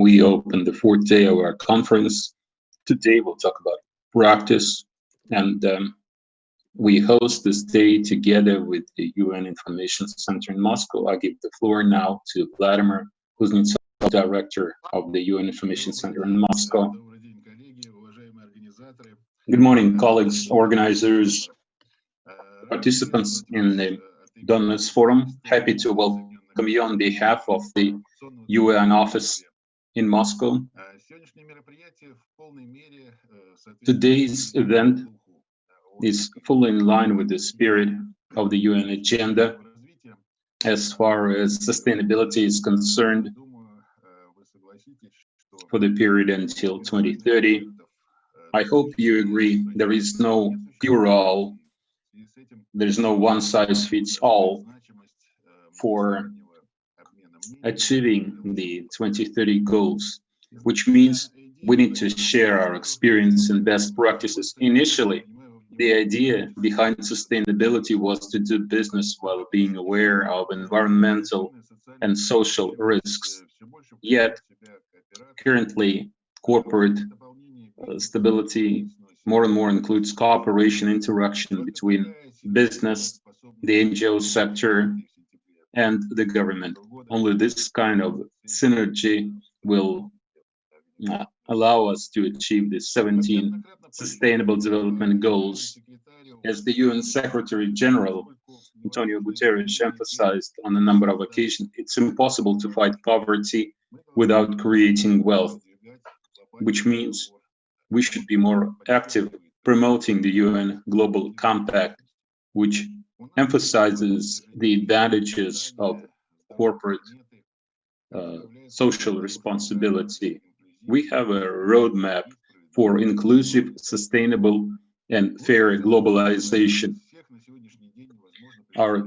We open the fourth day of our conference. Today we'll talk about practice, and we host this day together with the UN Information Center in Moscow. I give the floor now to Vladimir Kuznetsov, Director of the UN Information Center in Moscow. Good morning, colleagues, organizers, participants in the Donors Forum. Happy to welcome you on behalf of the UN office in Moscow. Today's event is fully in line with the spirit of the UN agenda as far as sustainability is concerned for the period until 2030. I hope you agree there is no cure-all, there's no one-size-fits-all for achieving the 2030 goals, which means we need to share our experience and best practices. Initially, the idea behind sustainability was to do business while being aware of environmental and social risks. Yet, currently, corporate stability more and more includes cooperation, interaction between business, the NGO sector, and the government. Only this kind of synergy will allow us to achieve the 17 Sustainable Development Goals. As the UN Secretary General, Antonio Guterres, emphasized on a number of occasions, it's impossible to fight poverty without creating wealth, which means we should be more active promoting the UN Global Compact, which emphasizes the advantages of corporate social responsibility. We have a roadmap for inclusive, sustainable, and fair globalization. Our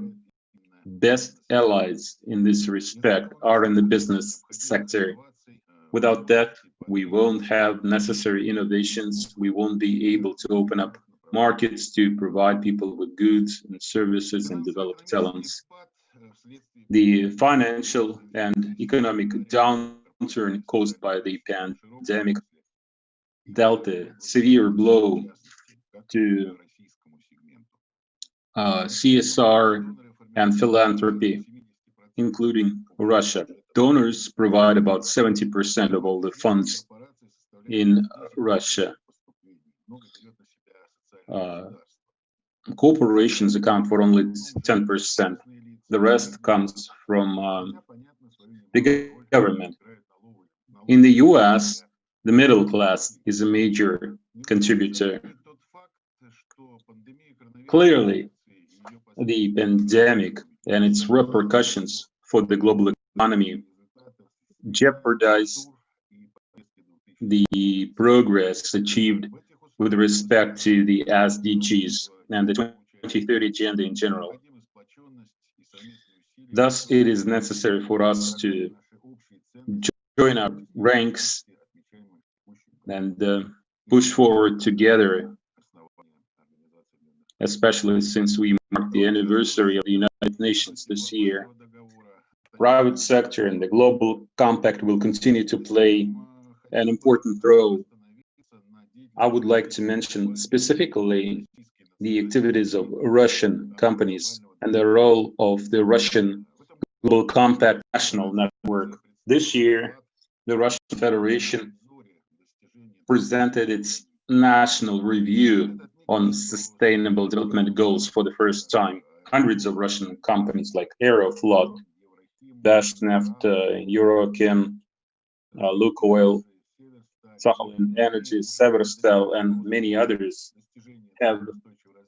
best allies in this respect are in the business sector. Without that, we won't have necessary innovations. We won't be able to open up markets to provide people with goods and services and develop talents. The financial and economic downturn caused by the pandemic dealt a severe blow to CSR and philanthropy, including Russia. Donors provide about 70% of all the funds in Russia. Corporations account for only 10%. The rest comes from the government. In the US, the middle class is a major contributor. Clearly, the pandemic and its repercussions for the global economy jeopardize the progress achieved with respect to the SDGs and the 2030 agenda in general. Thus, it is necessary for us to join our ranks and push forward together, especially since we mark the anniversary of the United Nations this year. Private sector and the global compact will continue to play an important role. I would like to mention specifically the activities of Russian companies and the role of the Russian Global Compact National Network. This year, the Russian Federation presented its national review on sustainable development goals for the first time. Hundreds of Russian companies like Aeroflot, Bashneft, Eurochem, Lukoil, Sakhalin Energy, Severstal, and many others have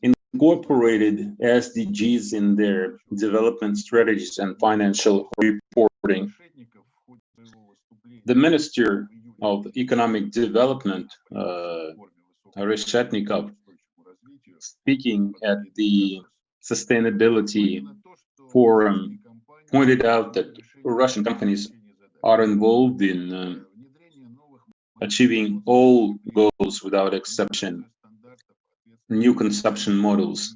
incorporated SDGs in their development strategies and financial reporting. The Minister of Economic Development, Reshetnikov, speaking at the Sustainability Forum, pointed out that Russian companies are involved in achieving all goals without exception. New consumption models,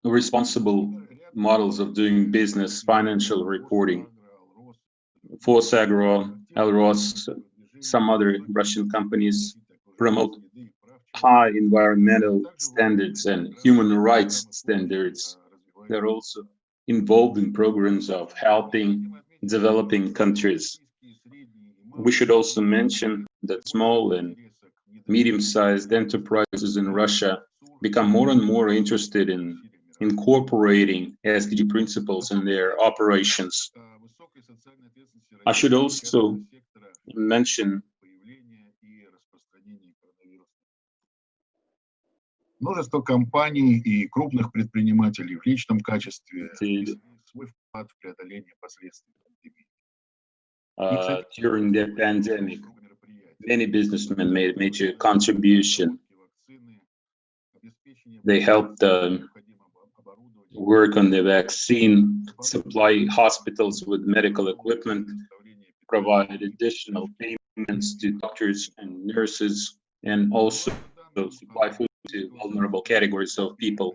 responsible models of doing business, financial reporting, Fosagro, Elros, some other Russian companies promote high environmental standards and human rights standards. They're also involved in programs of helping developing countries. We should also mention that small and medium-sized enterprises in Russia become more and more interested in incorporating SDG principles in their operations. I should also mention множество компаний и крупных предпринимателей в личном качестве свой вклад в преодоление последствий пандемии. During the pandemic, many businessmen made a major contribution. They helped work on the vaccine, supply hospitals with medical equipment, provide additional payments to doctors and nurses, and also supply food to vulnerable categories of people.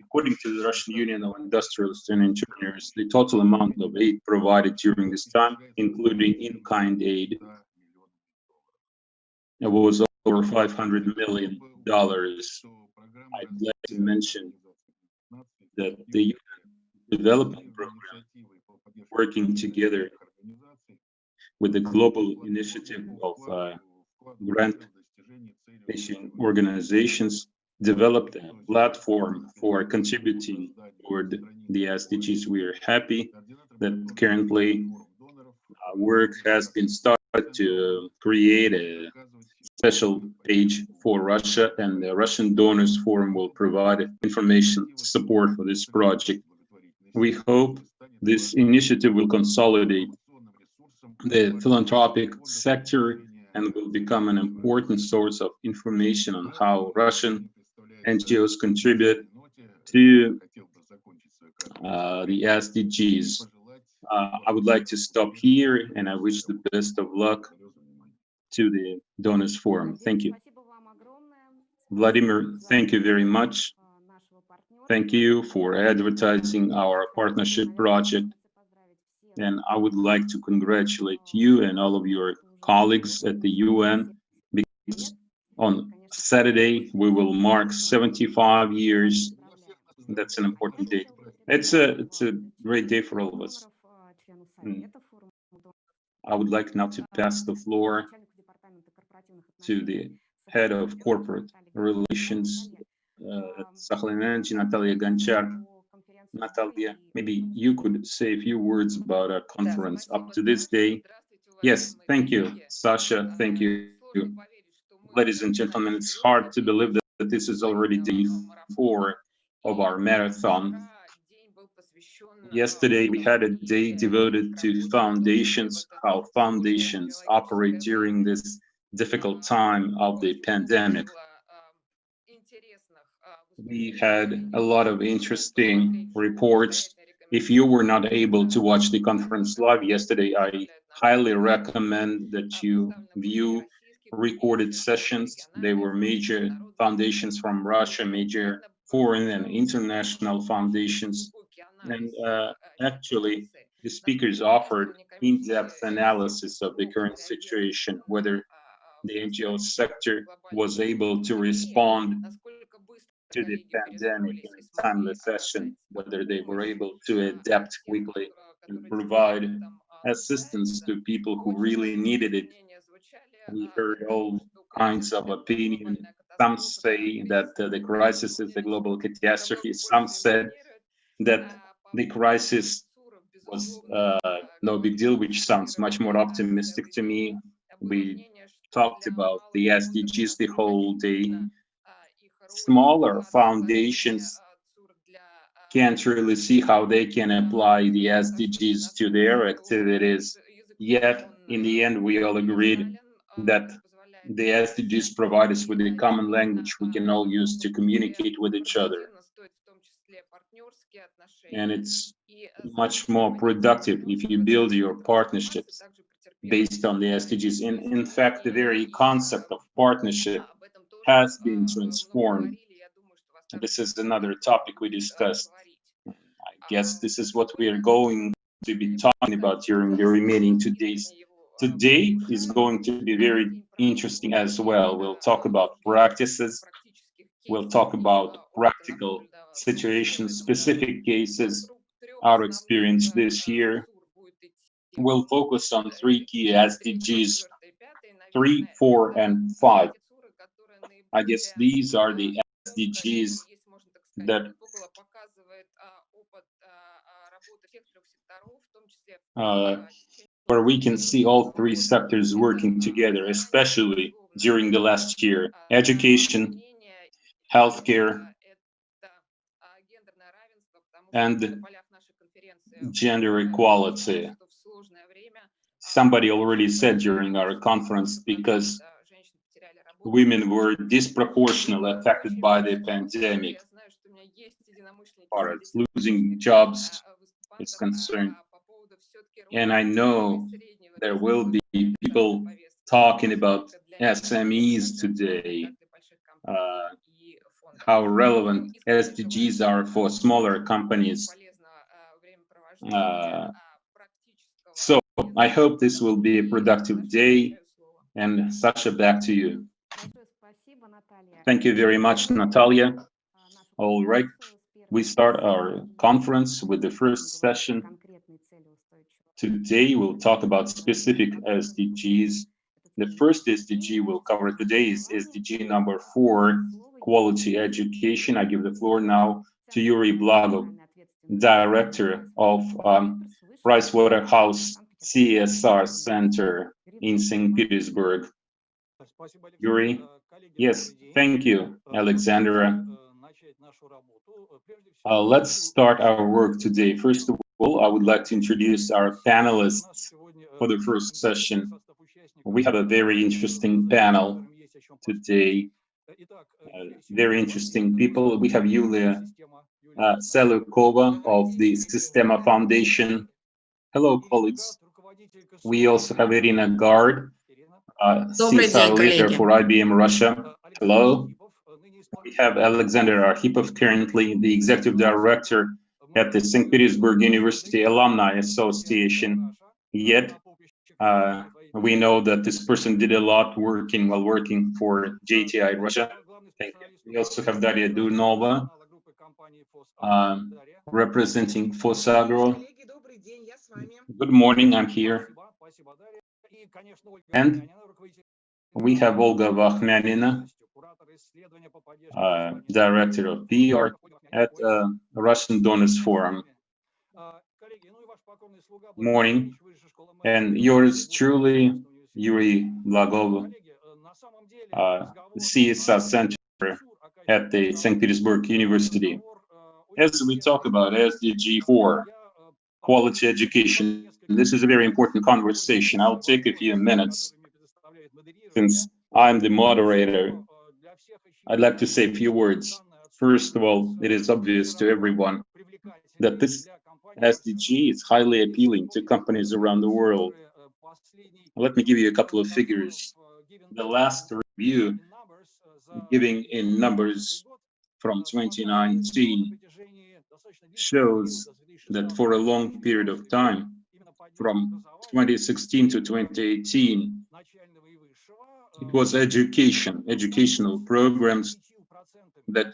According to the Russian Union of Industrialists and Engineers, the total amount of aid provided during this time, including in-kind aid, was over $500 million. I'd like to mention that the development program, working together with the global initiative of grant-issuing organizations, developed a platform for contributing toward the SDGs. We are happy that currently work has been started to create a special page for Russia, and the Russian Donors Forum will provide information support for this project. We hope this initiative will consolidate the philanthropic sector and will become an important source of information on how Russian NGOs contribute to the SDGs. I would like to stop here, and I wish the best of luck to the Donors Forum. Thank you. Vladimir, thank you very much. Thank you for advertising our partnership project. And I would like to congratulate you and all of your colleagues at the UN, because on Saturday we will mark 75 years. That's an important date. It's a great day for all of us. I would like now to pass the floor to the head of corporate relations, Sakhalin Energy, Natalia Gonchar. Natalia, maybe you could say a few words about our conference up to this day. Yes, thank you, Sasha, thank you. Ladies and gentlemen, it's hard to believe that this is already day 4 of our marathon. Yesterday, we had a day devoted to foundations, how foundations operate during this difficult time of the pandemic. We had a lot of interesting reports. If you were not able to watch the conference live yesterday, I highly recommend that you view recorded sessions. They were major foundations from Russia, major foreign and international foundations. And actually, the speakers offered in-depth analysis of the current situation, whether the NGO sector was able to respond to the pandemic in a timely fashion, whether they were able to adapt quickly and provide assistance to people who really needed it. We heard all kinds of opinion. Some say that the crisis is a global catastrophe. Some said that the crisis was no big deal, which sounds much more optimistic to me. We talked about the SDGs the whole day. Smaller foundations can't really see how they can apply the SDGs to their activities. Yet, in the end, we all agreed that the SDGs provide us with a common language we can all use to communicate with each other. And it's much more productive if you build your partnerships based on the SDGs. In fact, the very concept of partnership has been transformed. And this is another topic we discussed. I guess this is what we are going to be talking about during the remaining 2 days Today is going to be very interesting as well. We'll talk about practices, we'll talk about practical situations, specific cases, our experience this year. We'll focus on 3 key SDGs, 3, 4, and 5. I guess these are the SDGs that where we can see all 3 sectors working together, especially during the last year: education, healthcare, and gender equality. Somebody already said during our conference, because women were disproportionately affected by the pandemic, as far as losing jobs is concerned. And I know there will be people talking about SMEs today, how relevant SDGs are for smaller companies. So I hope this will be a productive day. And Sasha, back to you. Thank you very much, Natalia. All right, we start our conference with the first session. Today we'll talk about specific SDGs. The first SDG we'll cover today is SDG number 4, quality education. I give the floor now to Yuri Blagov, Director of Pricewaterhouse CSR Center in St. Petersburg. Yuri? Yes, thank you, Alexandra. Let's start our work today. First of all, I would like to introduce our panelists for the first session. We have a very interesting panel today. Very interesting people. We have Yulia Selukova of the Sistema Foundation. Hello, colleagues. We also have Irina Gard, CSR leader for IBM Russia. Hello. We have Alexander Arkhipov, currently the executive director at the St. Petersburg University Alumni Association. Yet, we know that this person did a lot while working for JTI Russia. Thank you. We also have Daria Durnova, representing Fosagro. Good morning, I'm here. And we have Olga Vakhmyanina, Director of PR at Russian Donors Forum. Morning. And yours truly, Yuri Blagov, CSR Center at the St. Petersburg University. As we talk about SDG 4, quality education, this is a very important conversation. I'll take a few minutes. Since I'm the moderator, I'd like to say a few words. First of all, it is obvious to everyone that this SDG is highly appealing to companies around the world. Let me give you a couple of figures. The last review, giving in numbers from 2019, shows that for a long period of time, from 2016 to 2018, it was educational programs that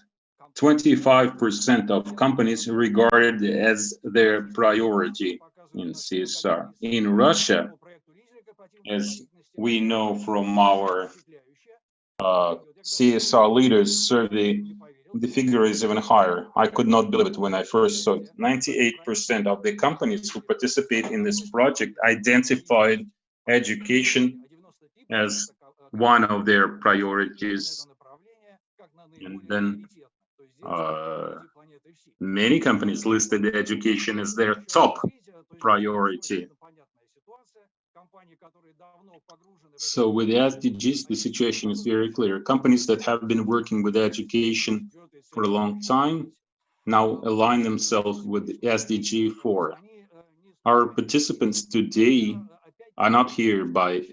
25% of companies regarded as their priority in CSR. In Russia, as we know from our CSR leaders survey, the figure is even higher. I could not believe it when I first saw it. 98% of the companies who participate in this project identified education as one of their priorities. And then many companies listed education as their top priority. So with the SDGs, the situation is very clear. Companies that have been working with education for a long time now align themselves with SDG 4. Our participants today are not here by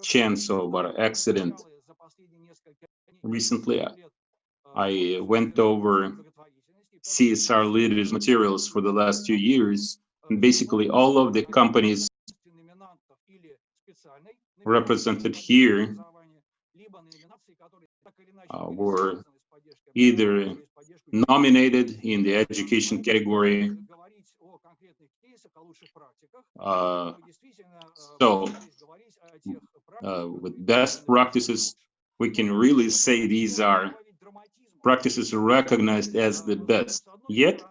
chance or by accident. Recently, I went over CSR leaders' materials for the last 2 years, and basically all of the companies represented here were either nominated in the education category. With best practices, we can really say these are practices recognized as the best. Yet,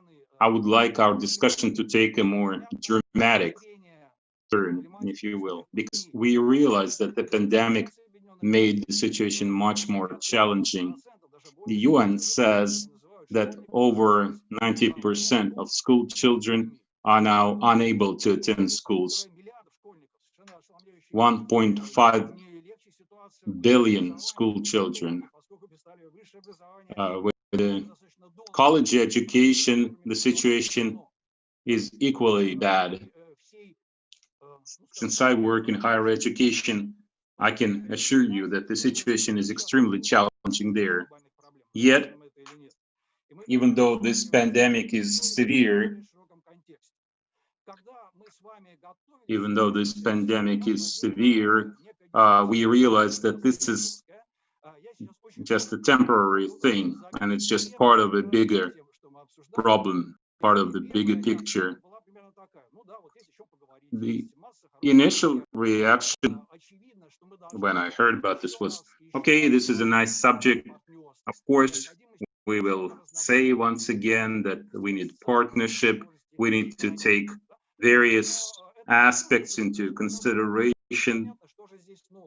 I would like our discussion to take a more dramatic turn, if you will, because we realize that the pandemic made the situation much more challenging. The UN says that over 90% of school children are now unable to attend schools. 1.5 billion school children. With the college education, the situation is equally bad. Since I work in higher education, I can assure you that the situation is extremely challenging there. Yet, even though this pandemic is severe, we realize that this is just a temporary thing, and it's just part of a bigger problem, part of the bigger picture. The initial reaction when I heard about this was, okay, this is a nice subject. Of course, we will say once again that we need partnership. We need to take various aspects into consideration.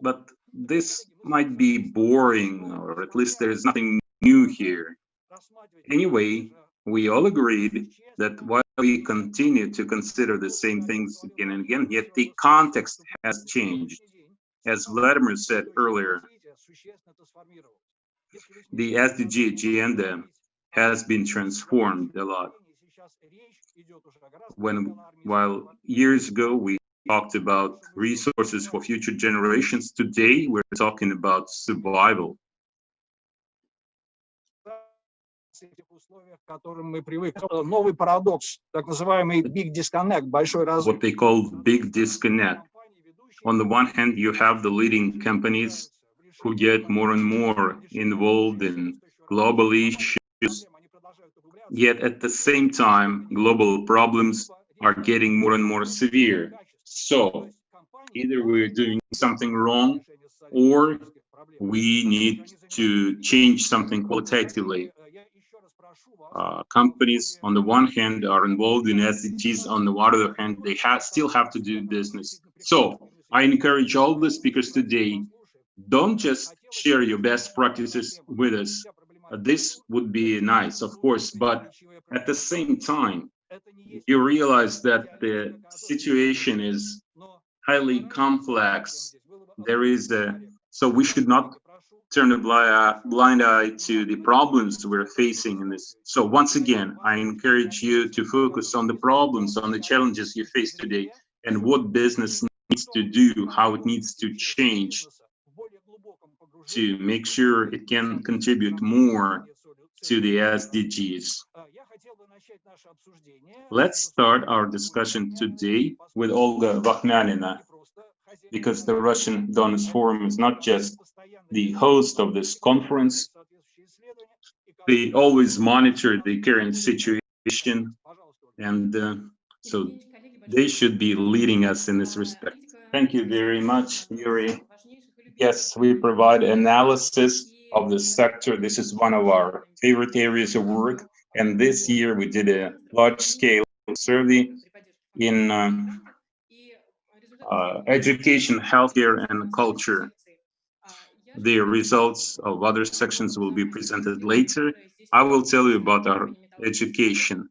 But this might be boring, or at least there's nothing new here. Anyway, we all agreed that while we continue to consider the same things again and again, yet the context has changed. As Vladimir said earlier, the SDG agenda has been transformed a lot. While years ago we talked about resources for future generations, today we're talking about survival. What they call big disconnect. On the one hand, you have the leading companies who get more and more involved in global issues, yet at the same time, global problems are getting more and more severe. So either we're doing something wrong, or we need to change something qualitatively. Companies, on the one hand, are involved in SDGs. On the other hand, they still have to do business. So I encourage all the speakers today, don't just share your best practices with us. This would be nice, of course, but at the same time, you realize that the situation is highly complex. So we should not turn a blind eye to the problems we're facing in this. So once again, I encourage you to focus on the problems, on the challenges you face today, and what business needs to do, how it needs to change to make sure it can contribute more to the SDGs. Let's start our discussion today with Olga Vakhmyanina, because the Russian Donors Forum is not just the host of this conference. They always monitor the current situation, and so they should be leading us in this respect. Thank you very much, Yuri. Yes, we provide analysis of the sector. This is one of our favorite areas of work. And this year we did a large-scale survey in education, healthcare, and culture. The results of other sections will be presented later. I will tell you about our education.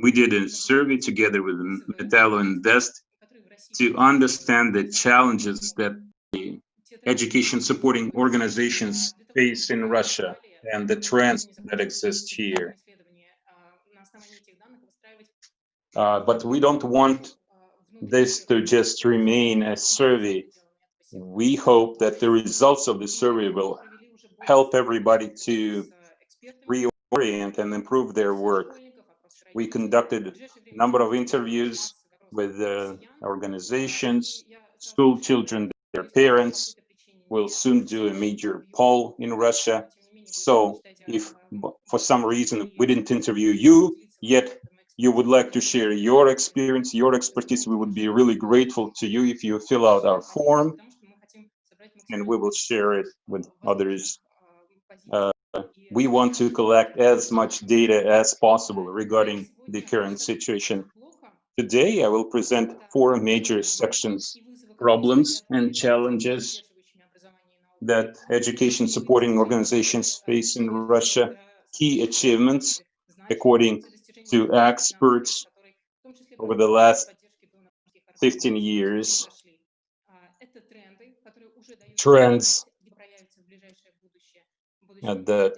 We did a survey together with Metallo Invest to understand the challenges that the education supporting organizations face in Russia and the trends that exist here. But we don't want this to just remain a survey. We hope that the results of the survey will help everybody to reorient and improve their work. We conducted a number of interviews with organizations, school children their parents. We'll soon do a major poll in Russia. So if for some reason we didn't interview you, yet you would like to share your experience, your expertise, we would be really grateful to you if you fill out our form, and we will share it with others. We want to collect as much data as possible regarding the current situation. Today, I will present 4 major sections: problems and challenges that education supporting organizations face in Russia, key achievements according to experts over the last 15 years, trends that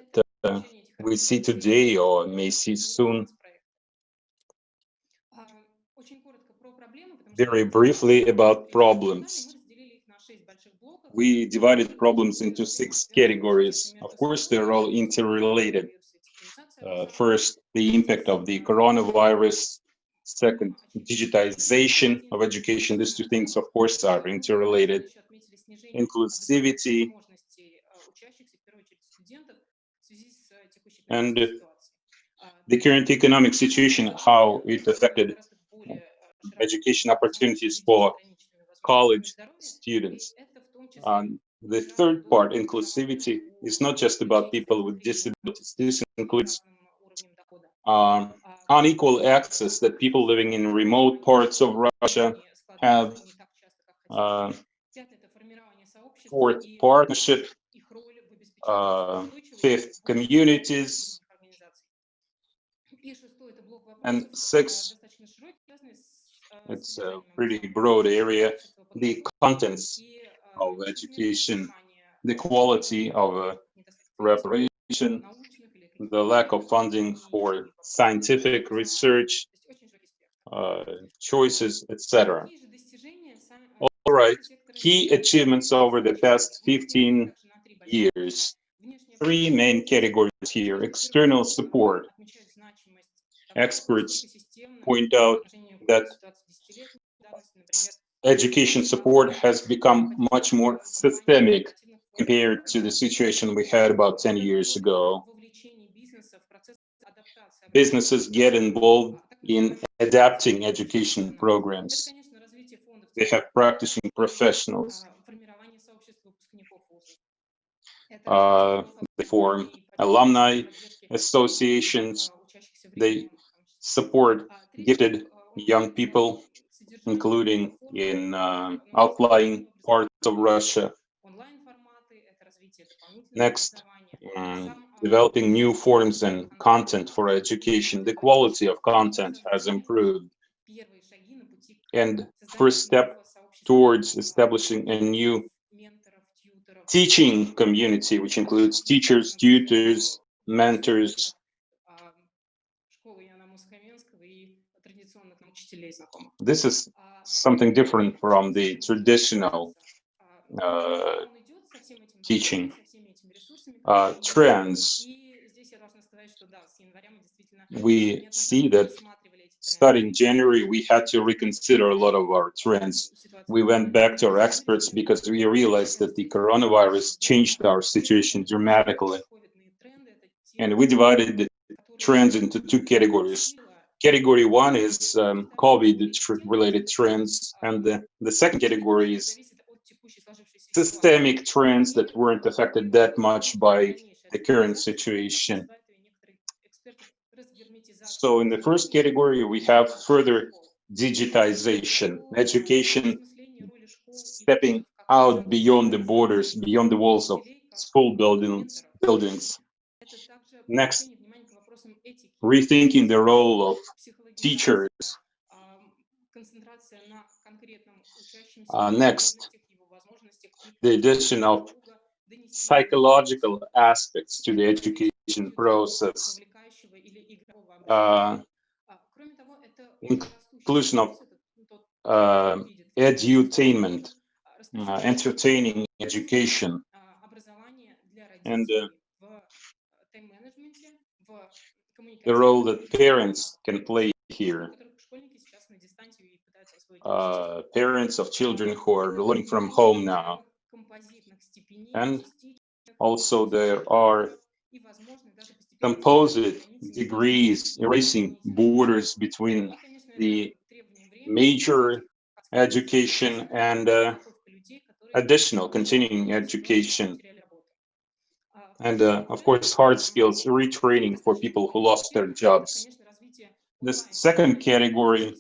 we see today or may see soon. Very briefly about problems. We divided problems into 6 categories. Of course, they're all interrelated. First, the impact of the coronavirus. Second, digitization of education. These 2 things, of course, are interrelated. Inclusivity and the current economic situation, how it affected education opportunities for college students. The third part, inclusivity, is not just about people with disabilities. This includes unequal access that people living in remote parts of Russia have. Fourth, partnership. Fifth, communities. And sixth, it's a pretty broad area, the contents of education, the quality of preparation, the lack of funding for scientific research, choices, etc. All right, key achievements over the past 15 years. 3 main categories here. External support. Experts point out that education support has become much more systemic compared to the situation we had about 10 years ago. Businesses get involved in adapting education programs. They have practicing professionals. They form alumni associations. They support gifted young people, including in outlying parts of Russia. Next, developing new forms and content for education. The quality of content has improved. And first step towards establishing a new teaching community, which includes teachers, tutors, mentors. This is something different from the traditional teaching. Trends. We see that starting January, we had to reconsider a lot of our trends. We went back to our experts because we realized that the coronavirus changed our situation dramatically. And we divided the trends into 2 categories. Category 1 is COVID-related trends, and the second category is systemic trends that weren't affected that much by the current situation. So in the first category, we have further digitization, education stepping out beyond the borders, beyond the walls of school buildings. Next, rethinking the role of teachers. Next, the addition of psychological aspects to the education process. Inclusion of edutainment, entertaining education, and the role that parents can play here. parents of children who are learning from home now. And also there are composite degrees, erasing borders between the major education and additional continuing education. And of course, hard skills retraining for people who lost their jobs. This second category,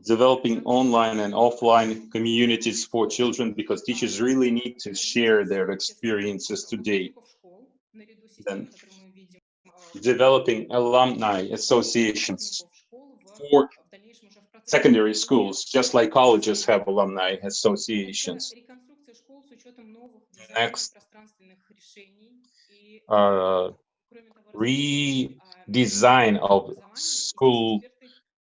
developing online and offline communities for children, because teachers really need to share their experiences today. Then developing alumni associations for secondary schools, just like colleges have alumni associations. Next, redesign of school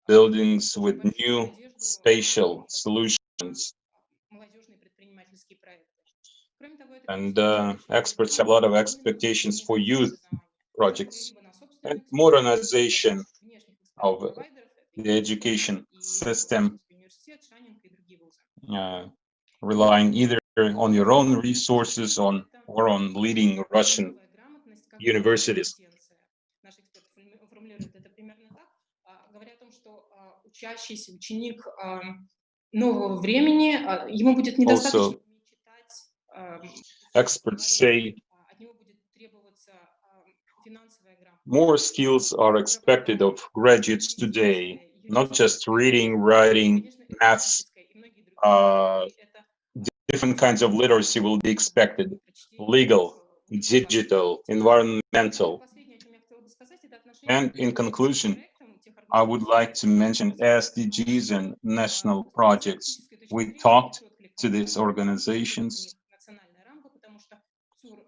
buildings with new spatial solutions. And experts have a lot of expectations for youth projects and modernization of the education system, relying either on your own resources or on leading Russian universities. Also, experts say more skills are expected of graduates today, not just reading, writing, maths. Different kinds of literacy will be expected: legal, digital, environmental. And in conclusion, I would like to mention SDGs and national projects. We talked to these organizations,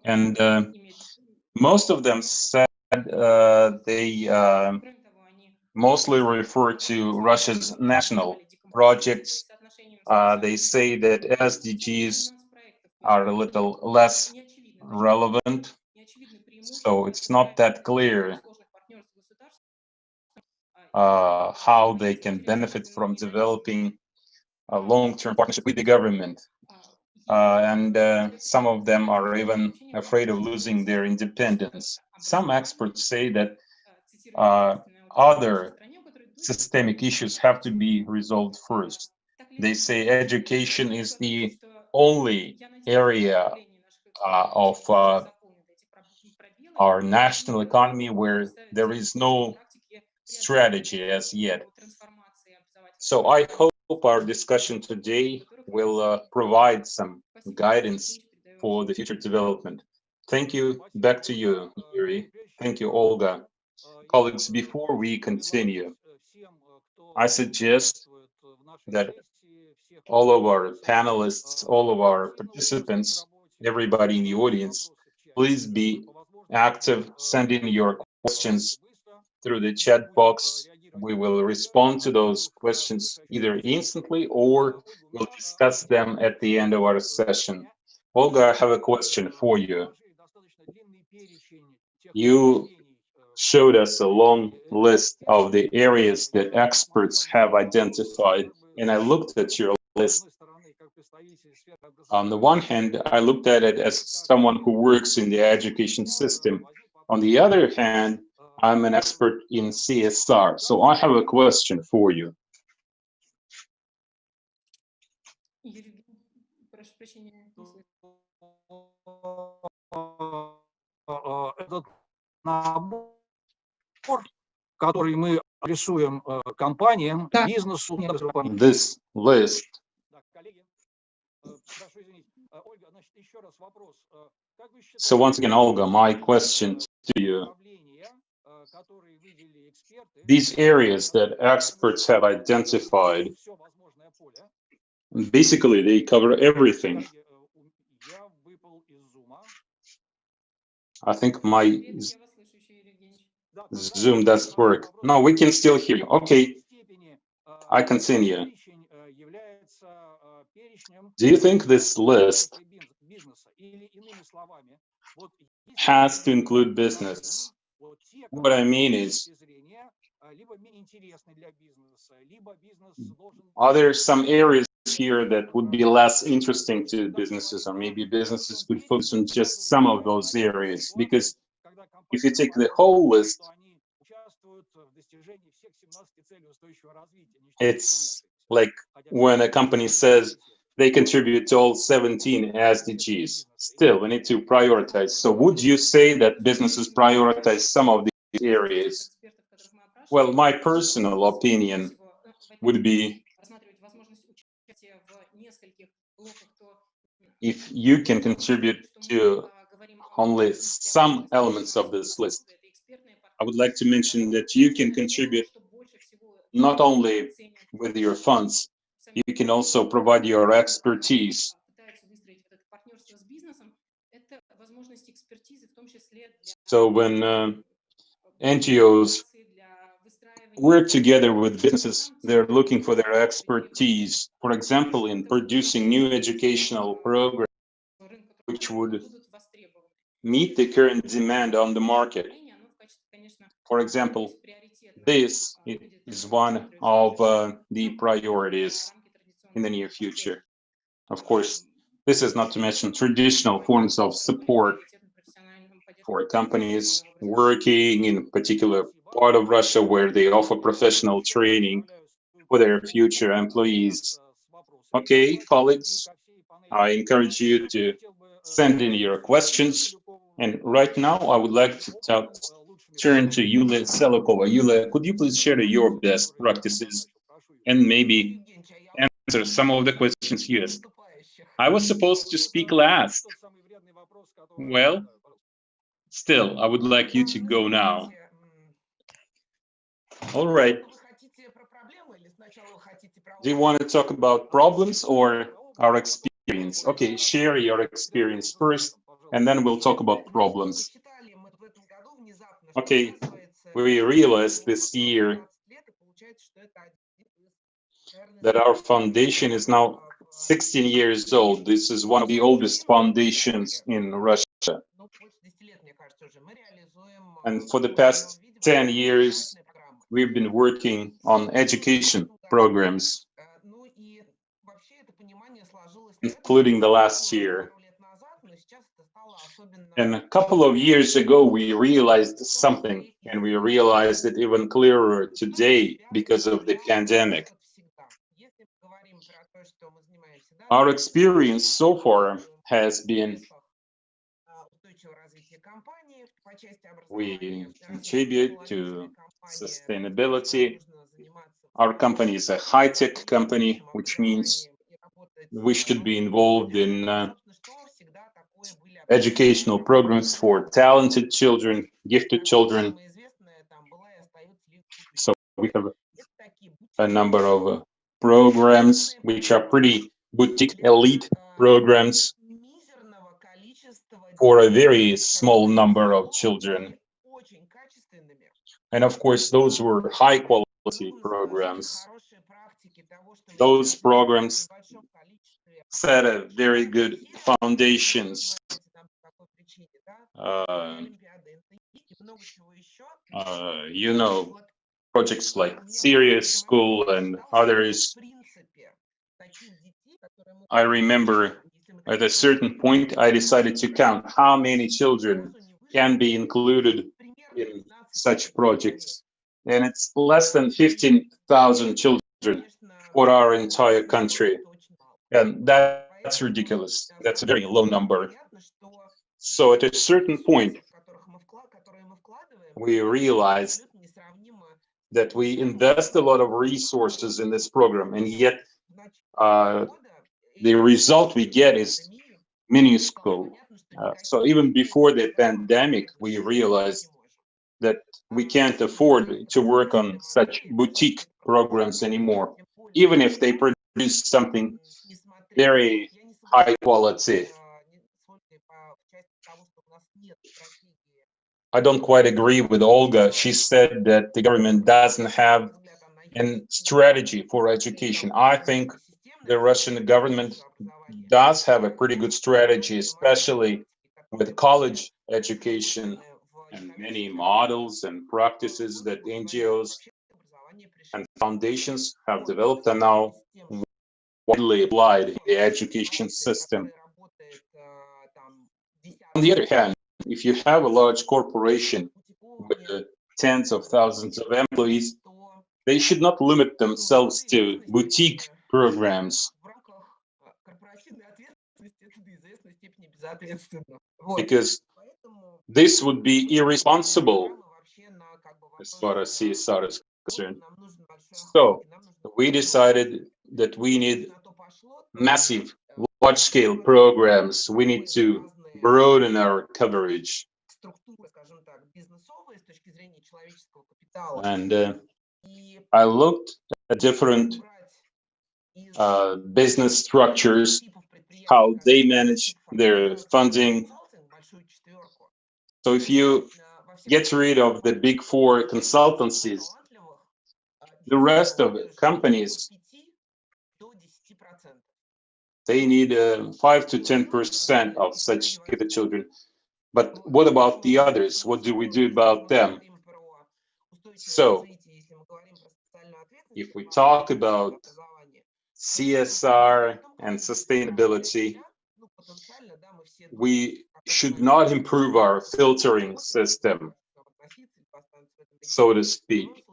and most of them said they mostly refer to Russia's national projects. They say that SDGs are a little less relevant, so it's not that clear how they can benefit from developing a long-term partnership with the government. And some of them are even afraid of losing their independence. Some experts say that other systemic issues have to be resolved first. They say education is the only area of our national economy where there is no strategy as yet. So I hope our discussion today will provide some guidance for the future development. Thank you. Back to you, Yuri. Thank you, Olga. Colleagues, before we continue, I suggest that all of our panelists, all of our participants, everybody in the audience, please be active, send in your questions through the chat box. We will respond to those questions either instantly or we'll discuss them at the end of our session. Olga, I have a question for you. You showed us a long list of the areas that experts have identified, and I looked at your list. On the one hand, I looked at it as someone who works in the education system. On the other hand, I'm an expert in CSR, so I have a question for you. Который мы рисуем компаниям, бизнесу. This list. So once again, Olga, my question to you. These areas that experts have identified, basically they cover everything. I think my Zoom doesn't work. No, we can still hear you. Okay, I continue. Do you think this list has to include business? What I mean is, are there some areas here that would be less interesting to businesses, or maybe businesses could focus on just some of those areas? Because if you take the whole list, it's like when a company says they contribute to all 17 SDGs. Still, we need to prioritize. So would you say that businesses prioritize some of these areas? Well, my personal opinion would be, if you can contribute to only some elements of this list, I would like to mention that you can contribute not only with your funds, you can also provide your expertise. So when NGOs work together with businesses, they're looking for their expertise, for example, in producing new educational programs which would meet the current demand on the market. For example, this is one of the priorities in the near future. Of course, this is not to mention traditional forms of support for companies working in a particular part of Russia where they offer professional training for their future employees. Okay, colleagues, I encourage you to send in your questions. And right now, I would like to turn to Yulia Selokova. Yulia, could you please share your best practices and maybe answer some of the questions you asked? I was supposed to speak last. Well, still, I would like you to go now. All right. Do you want to talk about problems or our experience? Okay, share your experience first, and then we'll talk about problems. Okay, we realized this year that our foundation is now 16 years old. This is one of the oldest foundations in Russia. And for the past 10 years, we've been working on education programs, including the last year. And a couple of years ago, we realized something, and we realized it even clearer today because of the pandemic. Our experience so far has been we contribute to sustainability. Our company is a high-tech company, which means we should be involved in educational programs for talented children, gifted children. So we have a number of programs which are pretty boutique elite programs for a very small number of children. And of course, those were high quality programs. Those programs set a very good foundations. You know, projects like Serious School and others. I remember at a certain point, I decided to count how many children can be included in such projects. And it's less than 15,000 children for our entire country. And that's ridiculous. That's a very low number. So at a certain point, we realized that we invest a lot of resources in this program, and yet the result we get is minuscule. So even before the pandemic, we realized that we can't afford to work on such boutique programs anymore, even if they produce something very high quality. I don't quite agree with Olga. She said that the government doesn't have a strategy for education. I think the Russian government does have a pretty good strategy, especially with college education. and many models and practices that NGOs and foundations have developed are now widely applied in the education system. On the other hand, if you have a large corporation with tens of thousands of employees, they should not limit themselves to boutique programs, because this would be irresponsible as far as CSR is concerned. So we decided that we need massive, large-scale programs. We need to broaden our coverage. And I looked at different business structures, how they manage their funding. So if you get rid of the big four consultancies, the rest of the companies, they need 5 to 10% of such gifted children. But what about the others? What do we do about them? So if we talk about CSR and sustainability, we should not improve our filtering system, so to speak.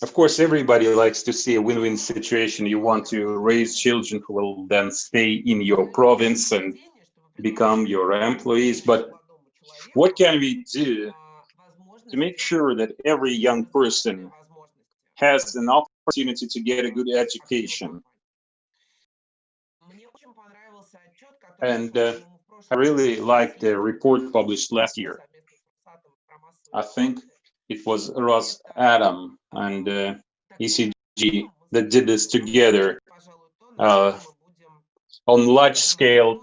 Of course, everybody likes to see a win-win situation. You want to raise children who will then stay in your province and become your employees. But what can we do to make sure that every young person has an opportunity to get a good education? And I really liked the report published last year. I think it was Ross Adam and ECG that did this together on large-scale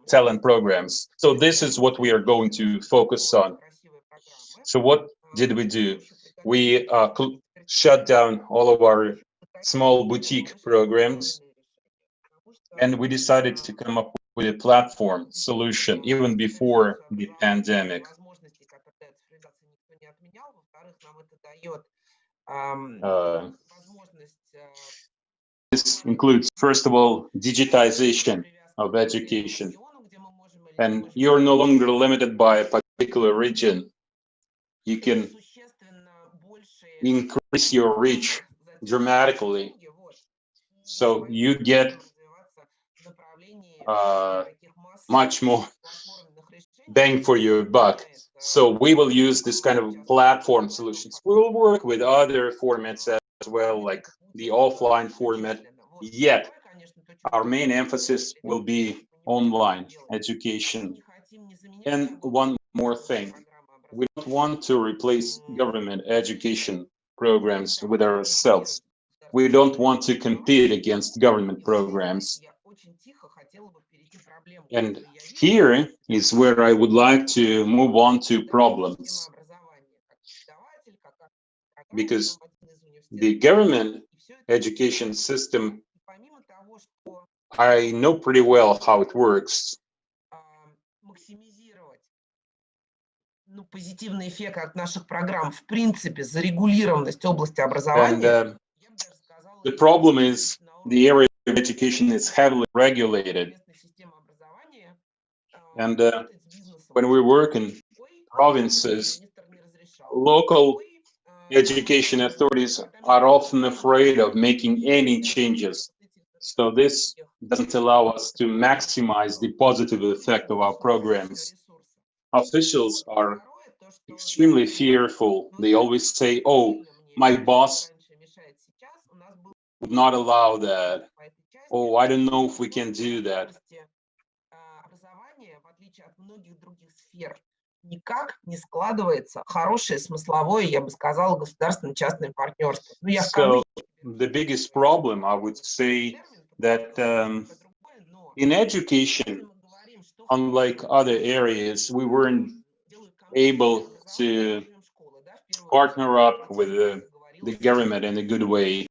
talent programs. So this is what we are going to focus on. So what did we do? We shut down all of our small boutique programs, and we decided to come up with a platform solution even before the pandemic. This includes, first of all, digitization of education. And you're no longer limited by a particular region. You can increase your reach dramatically. So you get much more bang for your buck. So we will use this kind of platform solutions. We will work with other formats as well, like the offline format, yet our main emphasis will be online education. And one more thing, we don't want to replace government education programs with ourselves. We don't want to compete against government programs. And here is where I would like to move on to problems. Because the government education system, I know pretty well how it works. Позитивный эффект от наших программ, в принципе, зарегулированность области образования. The problem is the area of education is heavily regulated. And when we work in provinces, local education authorities are often afraid of making any changes. So this doesn't allow us to maximize the positive effect of our programs. Officials are extremely fearful. They always say, oh, my boss would not allow that. Oh, I don't know if we can do that. Никак не складывается хорошее смысловое, я бы сказала, государственно-частное партнерство. So the biggest problem, I would say, that in education, unlike other areas, we weren't able to partner up with the government in a good way.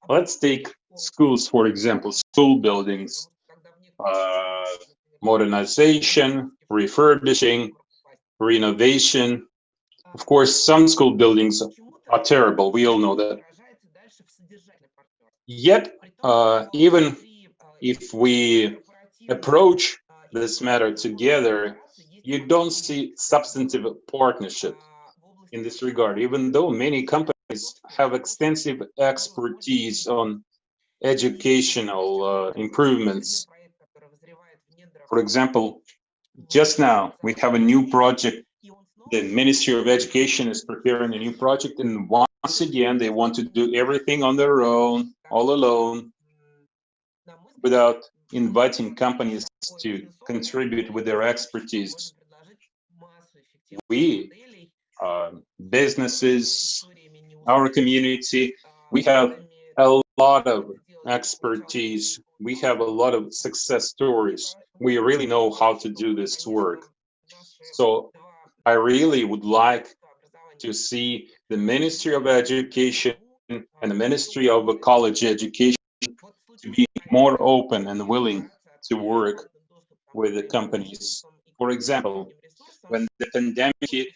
Let's take schools, for example, school buildings. modernization, refurbishing, renovation. Of course, some school buildings are terrible. We all know that. Yet, even if we approach this matter together, you don't see substantive partnership in this regard, even though many companies have extensive expertise on educational improvements. For example, just now we have a new project. The Ministry of Education is preparing a new project, and once again they want to do everything on their own, all alone, without inviting companies to contribute with their expertise. We, businesses, our community, we have a lot of expertise. We have a lot of success stories. We really know how to do this work. So I really would like to see the Ministry of Education and the Ministry of College Education to be more open and willing to work with the companies. For example, when the pandemic hit,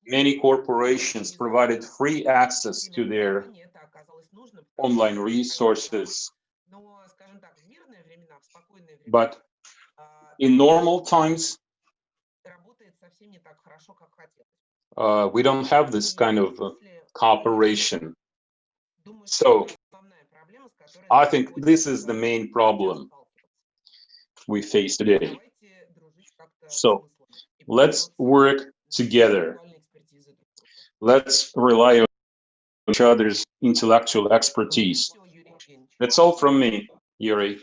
many corporations provided free access to their online resources. But in normal times, we don't have this kind of cooperation. So I think this is the main problem we face today. So let's work together. Let's rely on each other's intellectual expertise. That's all from me, Yuri.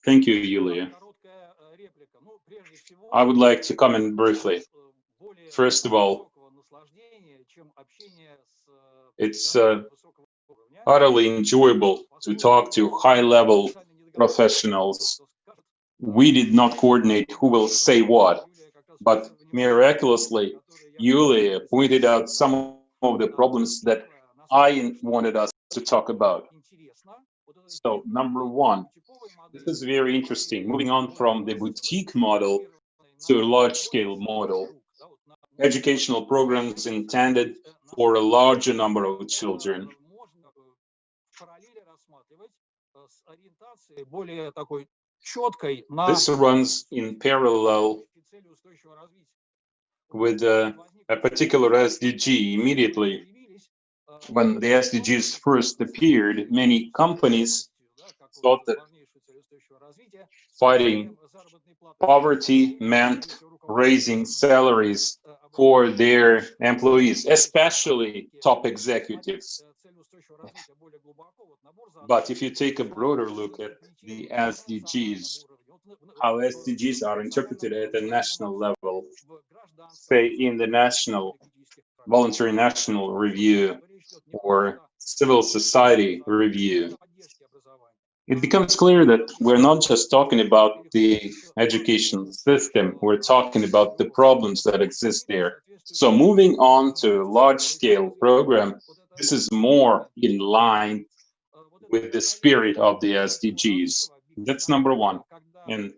Thank you, Yulia. I would like to comment briefly. First of all, it's utterly enjoyable to talk to high-level professionals. We did not coordinate who will say what, but miraculously, Yulia pointed out some of the problems that I wanted us to talk about. So, number one, this is very interesting. Moving on from the boutique model to a large-scale model. Educational programs intended for a larger number of children. This runs in parallel with a particular SDG. Immediately when the SDGs first appeared, many companies thought that fighting poverty meant raising salaries for their employees, especially top executives. But if you take a broader look at the SDGs, how SDGs are interpreted at the national level, say in the voluntary national review or civil society review, it becomes clear that we're not just talking about the education system, we're talking about the problems that exist there. So moving on to a large-scale program, this is more in line with the spirit of the SDGs. That's number one. And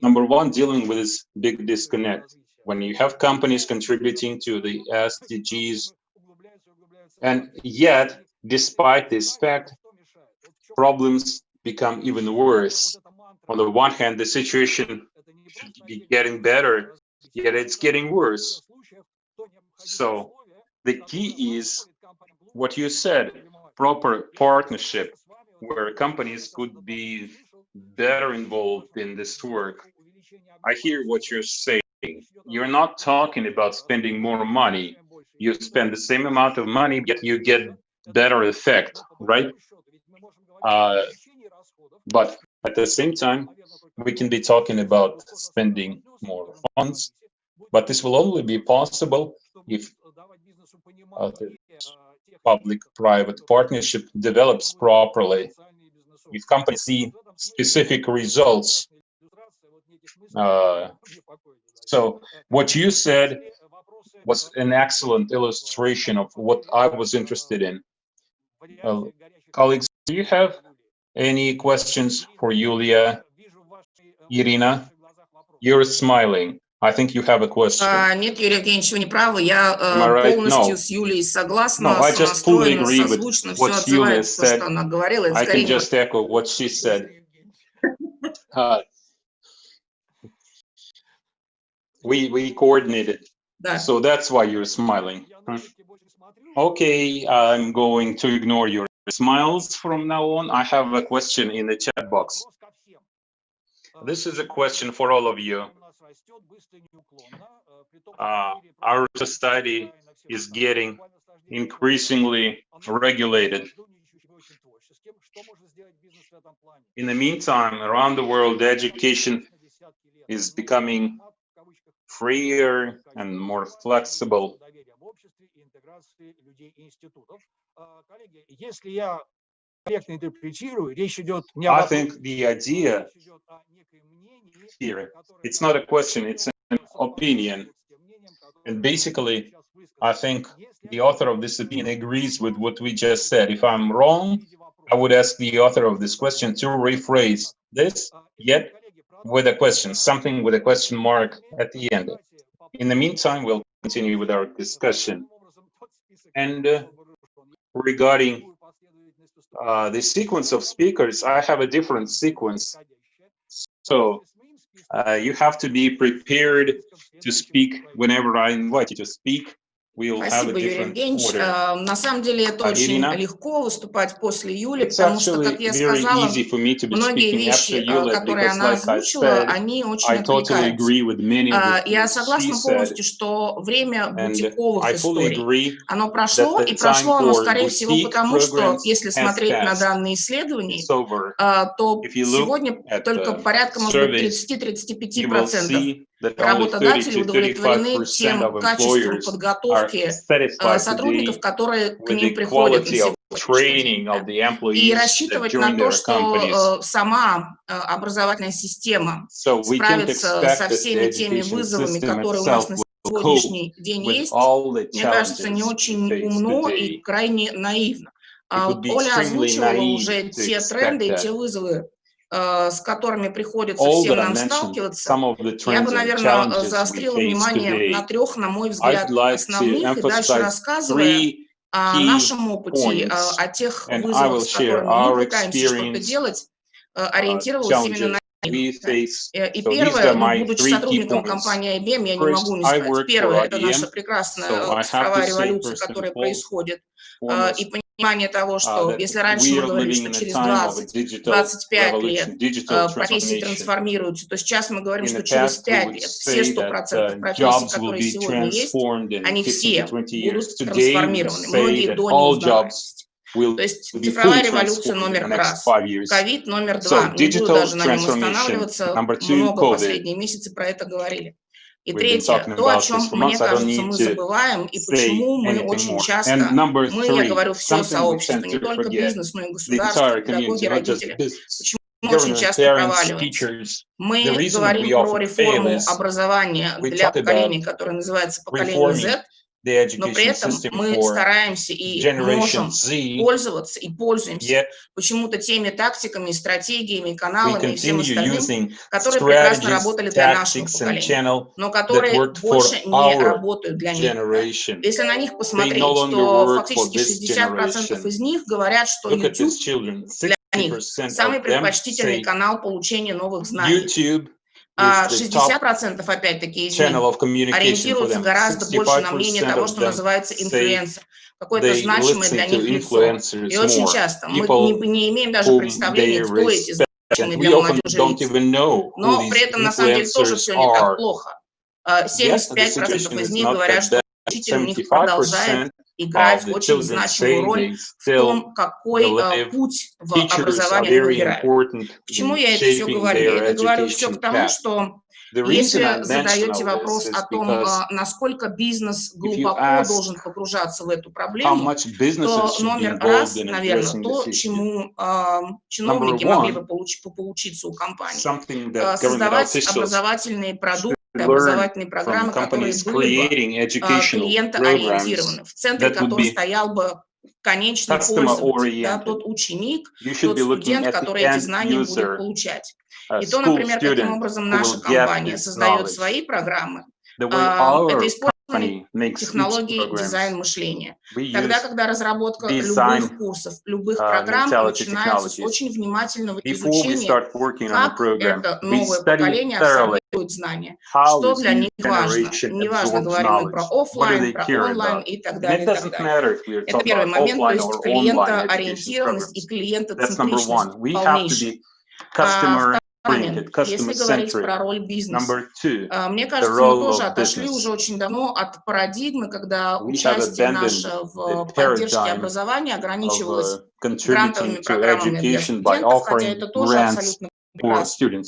number one, dealing with this big disconnect. When you have companies contributing to the SDGs, and yet, despite this fact, problems become even worse. On the one hand, the situation should be getting better, yet it's getting worse. So the key is what you said, proper partnership, where companies could be better involved in this work. I hear what you're saying. You're not talking about spending more money. You spend the same amount of money, yet you get better effect, right? But at the same time, we can be talking about spending more funds, but this will only be possible if the public-private partnership develops properly, if companies see specific results. So what you said was an excellent illustration of what I was interested in. Colleagues, do you have any questions for Yulia? Irina, you're smiling. I think you have a question. Нет, Юрий Евгеньевич, вы не правы. Я right? полностью No. с Юлей согласна, No, I just fully сонастроена, agree with созвучно, все what Yulia отзывается, то, said. что она говорила. Это I can скорее не just echo what she said. We coordinated, да. so that's why you're smiling. Okay, I'm going to ignore your smiles from now on. I have a question in the chat box. This is a question for all of you. Our society is getting increasingly regulated. In the meantime, around the world, education is becoming freer and more flexible. I think the idea here, it's not a question, it's an opinion. And basically, I think the author of this opinion agrees with what we just said. If I'm wrong, I would ask the author of this question to rephrase this, yet with a question, something with a question mark at the end. In the meantime, we'll continue with our discussion. And regarding the sequence of speakers, I have a different sequence. So you have to be prepared to speak whenever I invite you to speak. We'll have a different order. На самом деле это очень легко выступать после Юли, потому что, как я сказала, многие вещи, которые она озвучила, они очень откликаются. Я согласна полностью, что время бутиковых историй, оно прошло, и прошло оно, скорее всего, потому что, если смотреть на данные исследования, то сегодня только порядка, может быть, 30-35% работодатели удовлетворены тем качеством подготовки сотрудников, которые к ним приходят на сегодняшний день. И рассчитывать на то, что сама образовательная система справится со всеми теми вызовами, которые у нас на сегодняшний день есть, мне кажется, не очень умно и крайне наивно. Оля озвучивала уже те тренды и те вызовы, с которыми приходится всем нам сталкиваться. Я бы, наверное, заострила внимание на трех, на мой взгляд, основных, и дальше, рассказывая о нашем опыте, о тех вызовах, с которыми мы пытаемся что-то делать, ориентировалась именно на них. И первое, будучи сотрудником компании IBM, я не могу не сказать. Первое, это наша прекрасная цифровая революция, которая происходит, и понимание того, что если раньше мы говорили, что через 20-25 лет профессии трансформируются, то сейчас мы говорим, что через 5 лет все 100% профессий, которые сегодня есть, они все будут трансформированы, многие до неузнаваемости. То есть цифровая революция номер раз, ковид номер два, не буду даже на нем останавливаться, много последние месяцы про это говорили. И третье, то, о чем, мне кажется, мы забываем, и почему мы очень часто, я говорю, все сообщество, не только бизнес, но и государство, педагоги, родители, почему мы очень часто проваливаемся. Мы говорим про реформу образования для поколения, которое называется поколение Z, но при этом мы стараемся и можем пользоваться и пользуемся почему-то теми тактиками, стратегиями, каналами и всем остальным, которые прекрасно работали для нашего поколения, но которые больше не работают для них. Если на них посмотреть, то фактически 60% из них говорят, что YouTube для них самый предпочтительный канал получения новых знаний. 60% опять-таки из них ориентируются гораздо больше на мнение того, что называется инфлюенсер, какое-то значимое для них лицо. И очень часто мы не имеем даже представления, кто эти значимые для молодежи лица. Но при этом на самом деле тоже все не так плохо. 75% из них говорят, что учитель у них продолжает играть очень значимую роль в том, какой путь в образовании выбирают. Почему я это все говорю? Я это говорю все к тому, что если задаете вопрос о том, насколько бизнес глубоко должен погружаться в эту проблему, то номер раз, наверное, то, чему чиновники могли бы поучиться у компаний, создавать образовательные продукты, образовательные программы, которые были бы клиентоориентированы, в центре которых стоял бы конечный пользователь, да, тот ученик, тот студент, который эти знания будет получать. И то, например, каким образом наша компания создает свои программы, это использование технологий дизайн мышления. Тогда, когда разработка любых курсов, любых программ начинается с очень внимательного изучения, как это новое поколение абсорбирует знания, что для них важно. Неважно, говорим мы про офлайн, про онлайн и так далее, и так далее. Это первый момент, то есть клиентоориентированность и клиентоцентричность полнейшая. Если говорить про роль бизнеса, мне кажется, мы тоже отошли уже очень давно от парадигмы, когда участие наше в поддержке образования ограничивалось грантовыми программами для студентов, хотя это тоже абсолютно прекрасно. И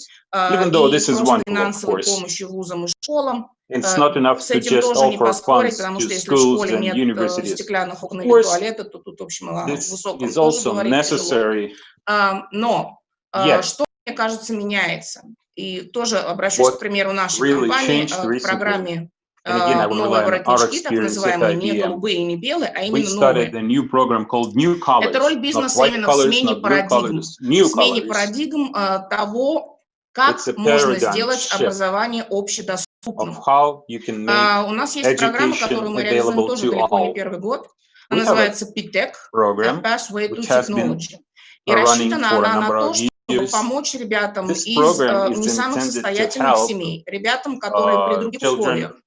просто финансовой помощью вузам и школам. С этим тоже не поспорить, потому что если в школе нет стеклянных окон или туалета, то тут, в общем, о высоком тоже говорить тяжело. Но что, мне кажется, меняется. И тоже обращусь к примеру нашей компании, к программе «Новые воротнички», так называемые, не голубые и не белые, а именно новые. Это роль бизнеса именно в смене парадигм. В смене парадигм того, как можно сделать образование общедоступным. У нас есть программа, которую мы реализуем тоже далеко не первый год. Она называется PTech, Pathway to Technology. И рассчитана она на то, чтобы помочь ребятам из не самых состоятельных семей, ребятам, которые при других условиях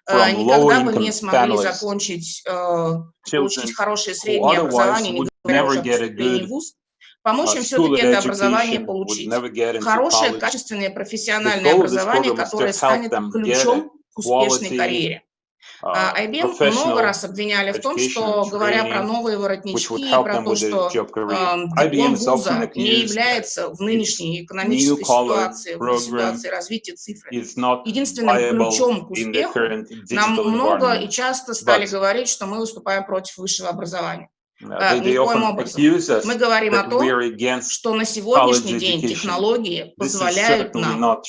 никогда бы не смогли закончить, получить хорошее среднее образование, не говоря уже о поступлении в вуз, помочь им все-таки это образование получить. Хорошее, качественное, профессиональное образование, которое станет ключом к успешной карьере. IBM много раз обвиняли в том, что, говоря про новые воротнички и про то, что диплом вуза не является в нынешней экономической ситуации, в ситуации развития цифры, единственным ключом к успеху, нам много и часто стали говорить, что мы выступаем против высшего образования. Никоим образом. Мы говорим о том, что на сегодняшний день технологии позволяют нам,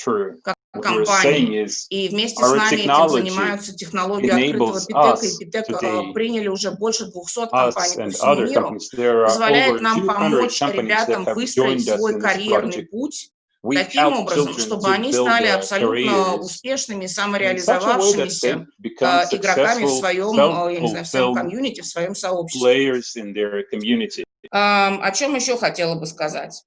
как компании, и вместе с нами этим занимаются технологии открытого ПТЭКа, и ПТЭК приняли уже больше 200 компаний по всему миру, позволяет нам помочь ребятам выстроить свой карьерный путь таким образом, чтобы они стали абсолютно успешными, самореализовавшимися игроками в своем, я не знаю, в своем комьюнити, в своем сообществе. О чем еще хотела бы сказать?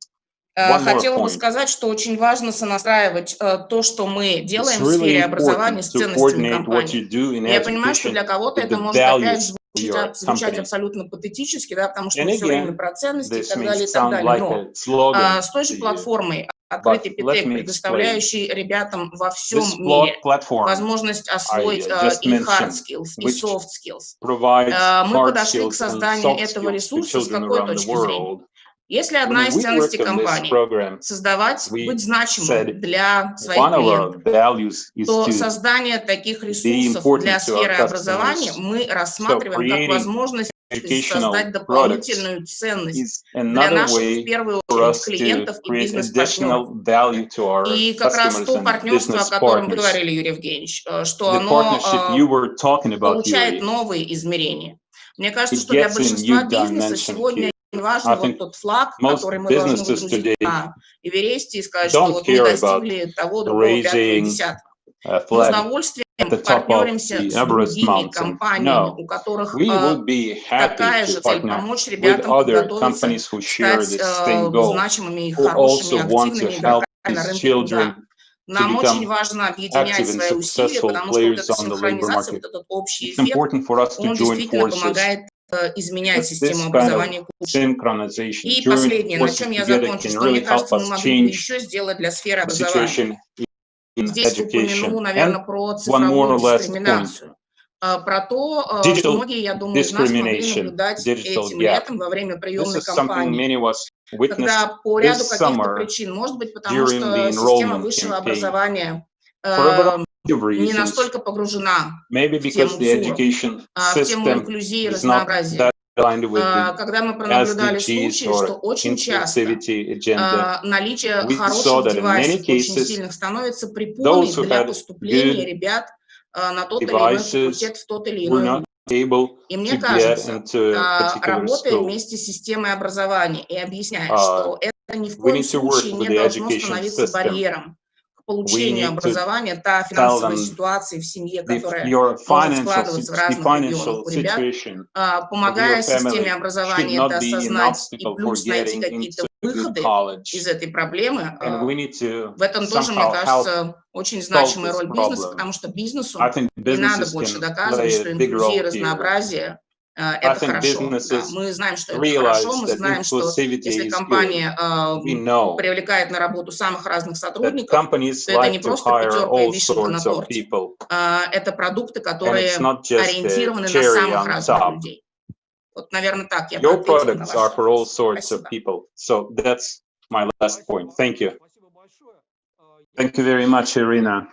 Хотела бы сказать, что очень важно сонастраивать то, что мы делаем в сфере образования, с ценностями компании. Я понимаю, что для кого-то это может опять звучать абсолютно патетически, да, потому что мы все время про ценности и так далее, и так далее. Но с той же платформой открытый ПТЭК, предоставляющий ребятам во всем мире возможность освоить и hard skills, и soft skills, мы подошли к созданию этого ресурса с какой точки зрения? Если одна из ценностей компании создавать, быть значимым для своих клиентов, то создание таких ресурсов для сферы образования мы рассматриваем как возможность создать дополнительную ценность для наших, в первую очередь, клиентов и бизнес-партнеров. И как раз то партнерство, о котором вы говорили, Юрий Евгеньевич, что оно получает новые измерения. Мне кажется, что для большинства бизнеса сегодня важен вот тот флаг, который мы должны выгрузить на Эвересте и сказать, что вот мы достигли того, другого, пятого, десятого. С удовольствием партнеримся с другими компаниями, у которых такая же цель — помочь ребятам подготовиться, стать значимыми и хорошими, активными игроками на рынке труда. Нам очень важно объединять свои усилия, потому что вот эта синхронизация, вот этот общий эффект, он действительно помогает изменять систему образования к лучшему. И последнее, на чем я закончу, что, мне кажется, мы могли бы еще сделать для сферы образования. Здесь упомяну, наверное, про цифровую дискриминацию. Про то, что многие, я думаю, из нас могли наблюдать этим летом во время приемной кампании, когда по ряду каких-то причин, может быть, потому что система высшего образования не настолько погружена в тему СУРов, в тему инклюзии и разнообразия. Когда мы пронаблюдали случаи, что очень часто наличие хороших девайсов очень сильных становится препоной для поступления ребят на тот или иной факультет в тот или иной able И мне to get кажется, into a particular работая school. вместе с системой образования и объясняя, что это ни в We коем need to work случае with не the должно education становиться system. барьером к We получению need to образования, та tell финансовая them ситуация в семье, if которая your может складываться в the разных регионах financial у ребят, situation помогая of your системе family should образования not это be an осознать и obstacle for плюс найти getting какие-то into a good выходы college. из этой проблемы, And we need to в этом тоже, мне somehow help кажется, очень solve значимая this роль бизнеса, problem. потому что I бизнесу think не надо businesses больше can доказывать, play что a big инклюзия и role here. разнообразие I это think хорошо. Да, businesses мы знаем, что это хорошо, realize мы that знаем, что inclusivity если is good. компания We know привлекает на работу самых разных that сотрудников, companies то это не like to просто hire пятерка и all вишенка на sorts of торте. people, Это продукты, and it's которые not just a ориентированы на cherry самых on разных top. людей. Вот, наверное, так я бы Your ответила на products ваш are for all вопрос. sorts of Спасибо. people. So that's my last point. Thank you. Thank you very much, Irina.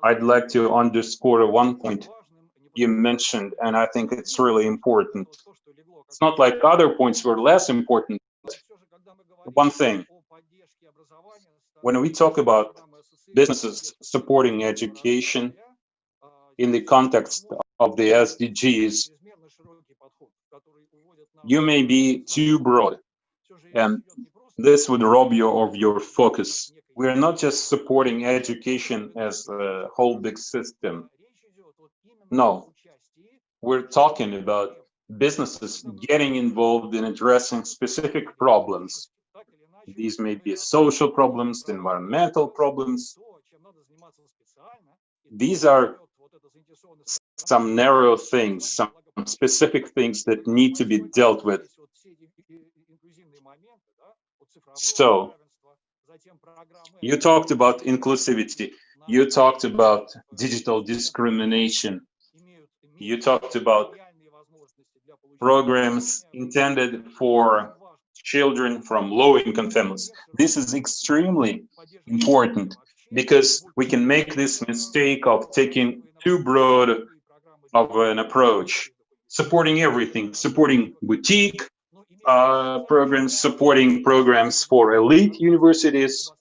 I'd like to underscore one point you mentioned, and I think it's really important. It's not like other points were less important. One thing, when we talk about businesses supporting education in the context of the SDGs, you may be too broad, and this would rob you of your focus. We are not just supporting education as a whole big system. No, we're talking about businesses getting involved in addressing specific problems. These may be social problems, environmental problems. These are some narrow things, some specific things that need to be dealt with. So, you talked about inclusivity, you talked about digital discrimination, you talked about programs intended for children from low-income families. This is extremely important because we can make this mistake of taking too broad of an approach, supporting everything, supporting boutique programs, supporting programs for elite universities,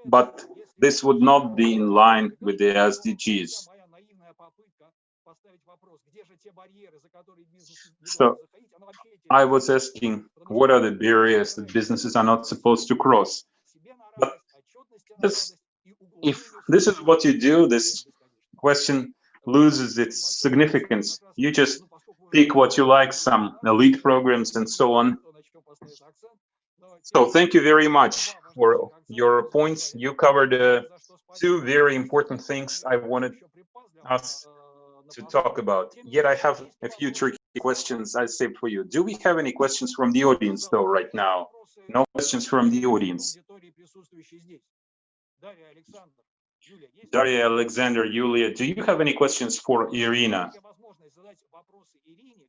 but this would not be in line with the SDGs. So I was asking, what are the barriers that businesses are not supposed to cross? But if this is what you do, this question loses its significance. You just pick what you like, some elite programs and so on. So thank you very much for your points. You covered two very important things I wanted us to talk about. Yet I have a few tricky questions I saved for you. Do we have any questions from the audience though right now? No questions from the audience. Daria, Alexander, Yulia, do you have any questions for Irina?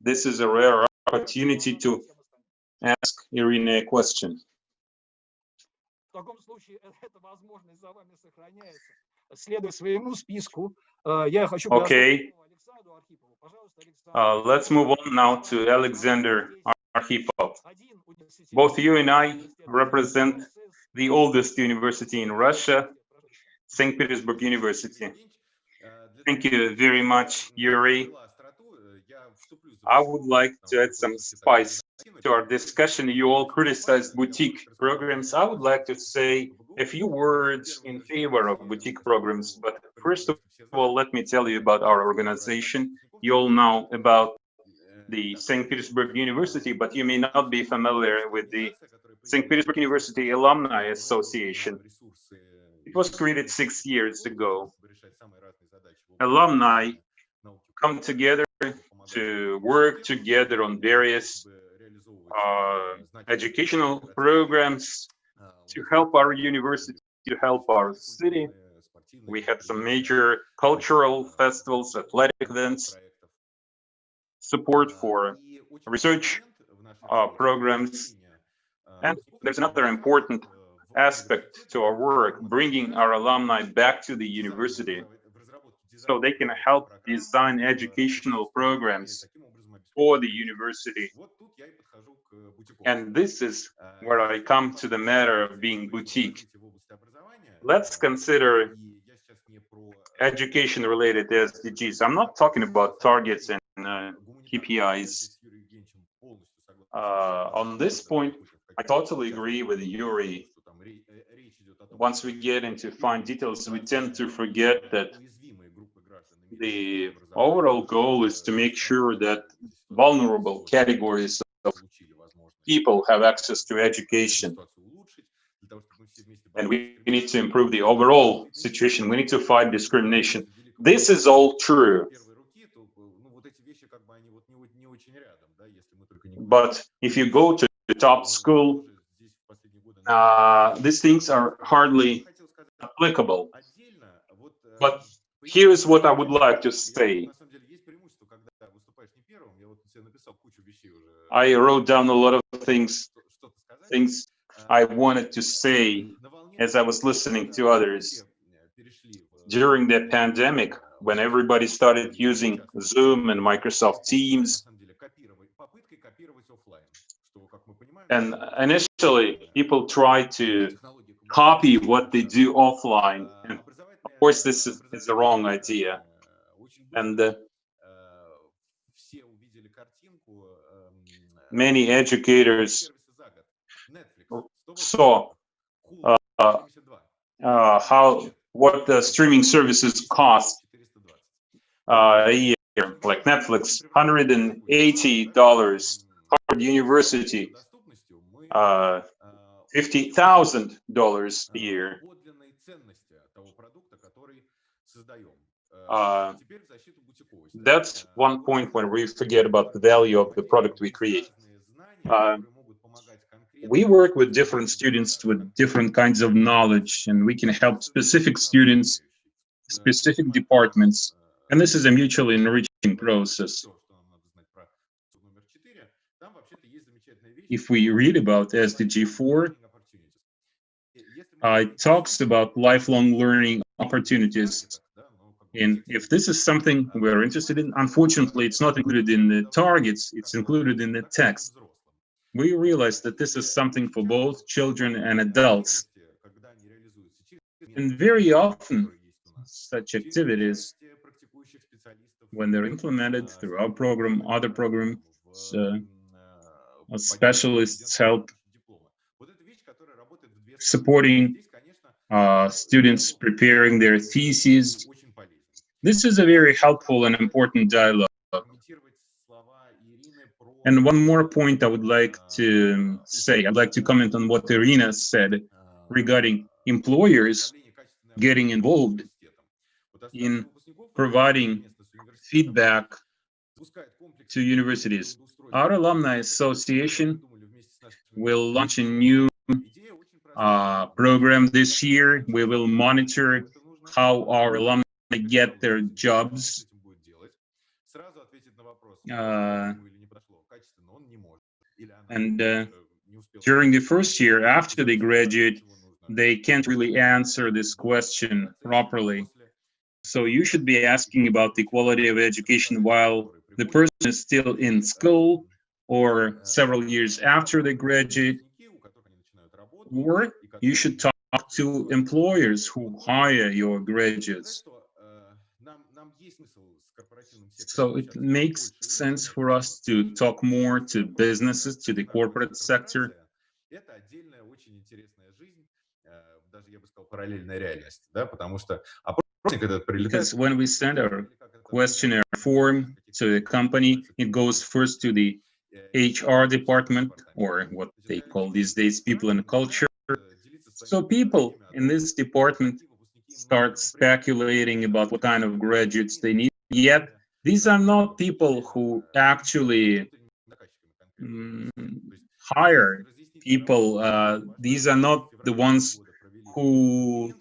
This is a rare opportunity to ask Irina a question. Okay. Let's move on now to Alexander Arkhipov. Both you and I represent the oldest university in Russia, St. Petersburg University. Thank you very much, Yuri. I would like to add some spice to our discussion. You all criticized boutique programs. I would like to say a few words in favor of boutique programs. But first of all, let me tell you about our organization. You all know about the St. Petersburg University, but you may not be familiar with the St. Petersburg University Alumni Association. It was created 6 years ago. Alumni come together to work together on various educational programs to help our university, to help our city. We had some major cultural festivals, athletic events, support for research programs. And there's another important aspect to our work, bringing our alumni back to the university so they can help design educational programs for the university. And this is where I come to the matter of being boutique. Let's consider education-related SDGs. I'm not talking about targets and KPIs. On this point, I totally agree with Yuri. Once we get into fine details, we tend to forget that the overall goal is to make sure that vulnerable categories of people have access to education. And we need to improve the overall situation. We need to fight discrimination. This is all true. But if you go to the top school, these things are hardly applicable. But here's what I would like to say. I wrote down a lot of things I wanted to say as I was listening to others. During the pandemic, when everybody started using Zoom and Microsoft Teams, and initially people tried to copy what they do offline, and of course this is the wrong idea. And many educators saw what the streaming services cost a year, like Netflix, $180, Harvard University, $50,000 a year. That's one point when we forget about the value of the product we create. We work with different students with different kinds of knowledge, and we can help specific students, specific departments, and this is a mutually enriching process. If we read about SDG 4, it talks about lifelong learning opportunities. And if this is something we're interested in, unfortunately, it's not included in the targets, it's included in the text. We realize that this is something for both children and adults. And very often, such activities, when they're implemented through our program, other programs, specialists help supporting students preparing their theses. This is a very helpful and important dialogue. And one more point I would like to say, I'd like to comment on what Irina said regarding employers getting involved in providing feedback to universities. Our Alumni Association will launch a new program this year. We will monitor how our alumni get their jobs. During the first year after they graduate, they can't really answer this question properly. So you should be asking about the quality of education while the person is still in school or several years after they graduate. Or you should talk to employers who hire your graduates. So it makes sense for us to talk more to businesses, to the corporate sector. Because when we send our questionnaire form to a company, it goes first to the HR department, or what they call these days people and culture. So people in this department start speculating about what kind of graduates they need. Yet these are not people who actually hire people. These are not the ones who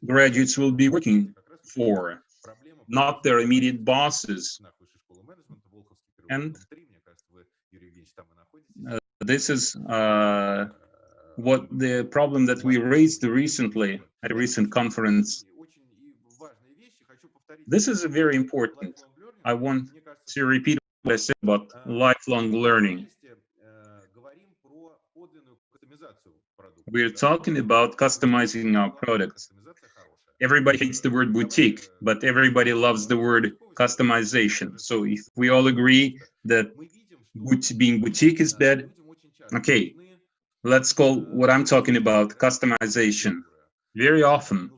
graduates will be working for, not their immediate bosses. And this is what the problem that we raised recently at a recent conference. This is very important. I want to repeat what I said about lifelong learning. We're talking about customizing our products. everybody hates the word boutique, but everybody loves the word customization. So if we all agree that being boutique is bad, okay, let's call what I'm talking about customization. Very often,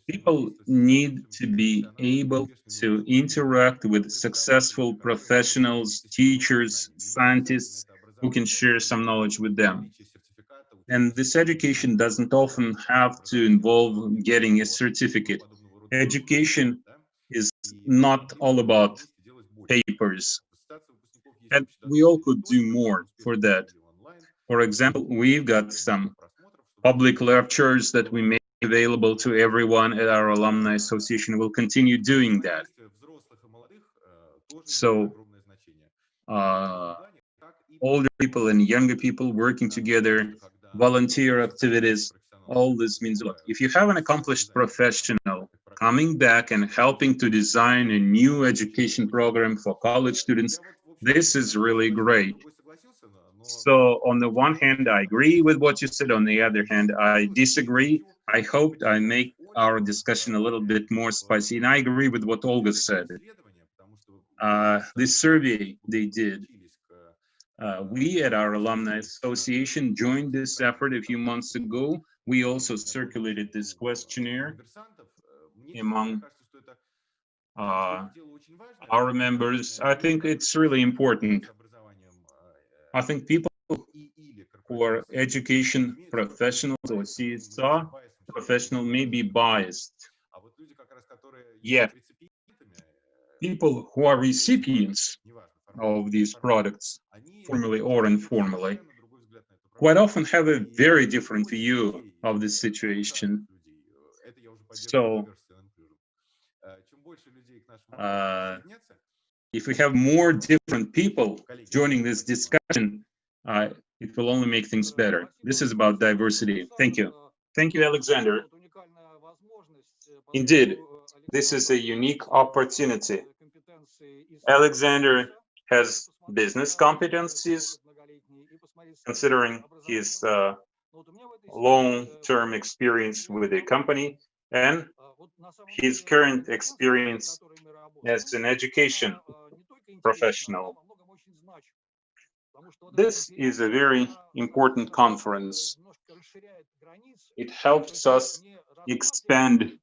people need to be able to interact with successful professionals, teachers, scientists who can share some knowledge with them. And this education doesn't often have to involve getting a certificate. Education is not all about papers. And we all could do more for that. For example, we've got some public lectures that we make available to everyone at our alumni association. We'll continue doing that. So older people and younger people working together, volunteer activities, all this means a lot. If you have an accomplished professional coming back and helping to design a new education program for college students, this is really great. So on the one hand, I agree with what you said. On the other hand, I disagree. I hoped I make our discussion a little bit more spicy. And I agree with what Olga said. This survey they did, we at our alumni association joined this effort a few months ago. We also circulated this questionnaire among our members. I think it's really important. I think people who are education professionals or CSR professional may be biased. Yet, people who are recipients of these products, formally or informally, quite often have a very different view of the situation. So, if we have more different people joining this discussion, it will only make things better. This is about diversity. Thank you. Thank you, Alexander. Indeed, this is a unique opportunity. Alexander has business competencies, considering his long-term experience with a company and his current experience as an education professional. This is a very important conference. It helps us expand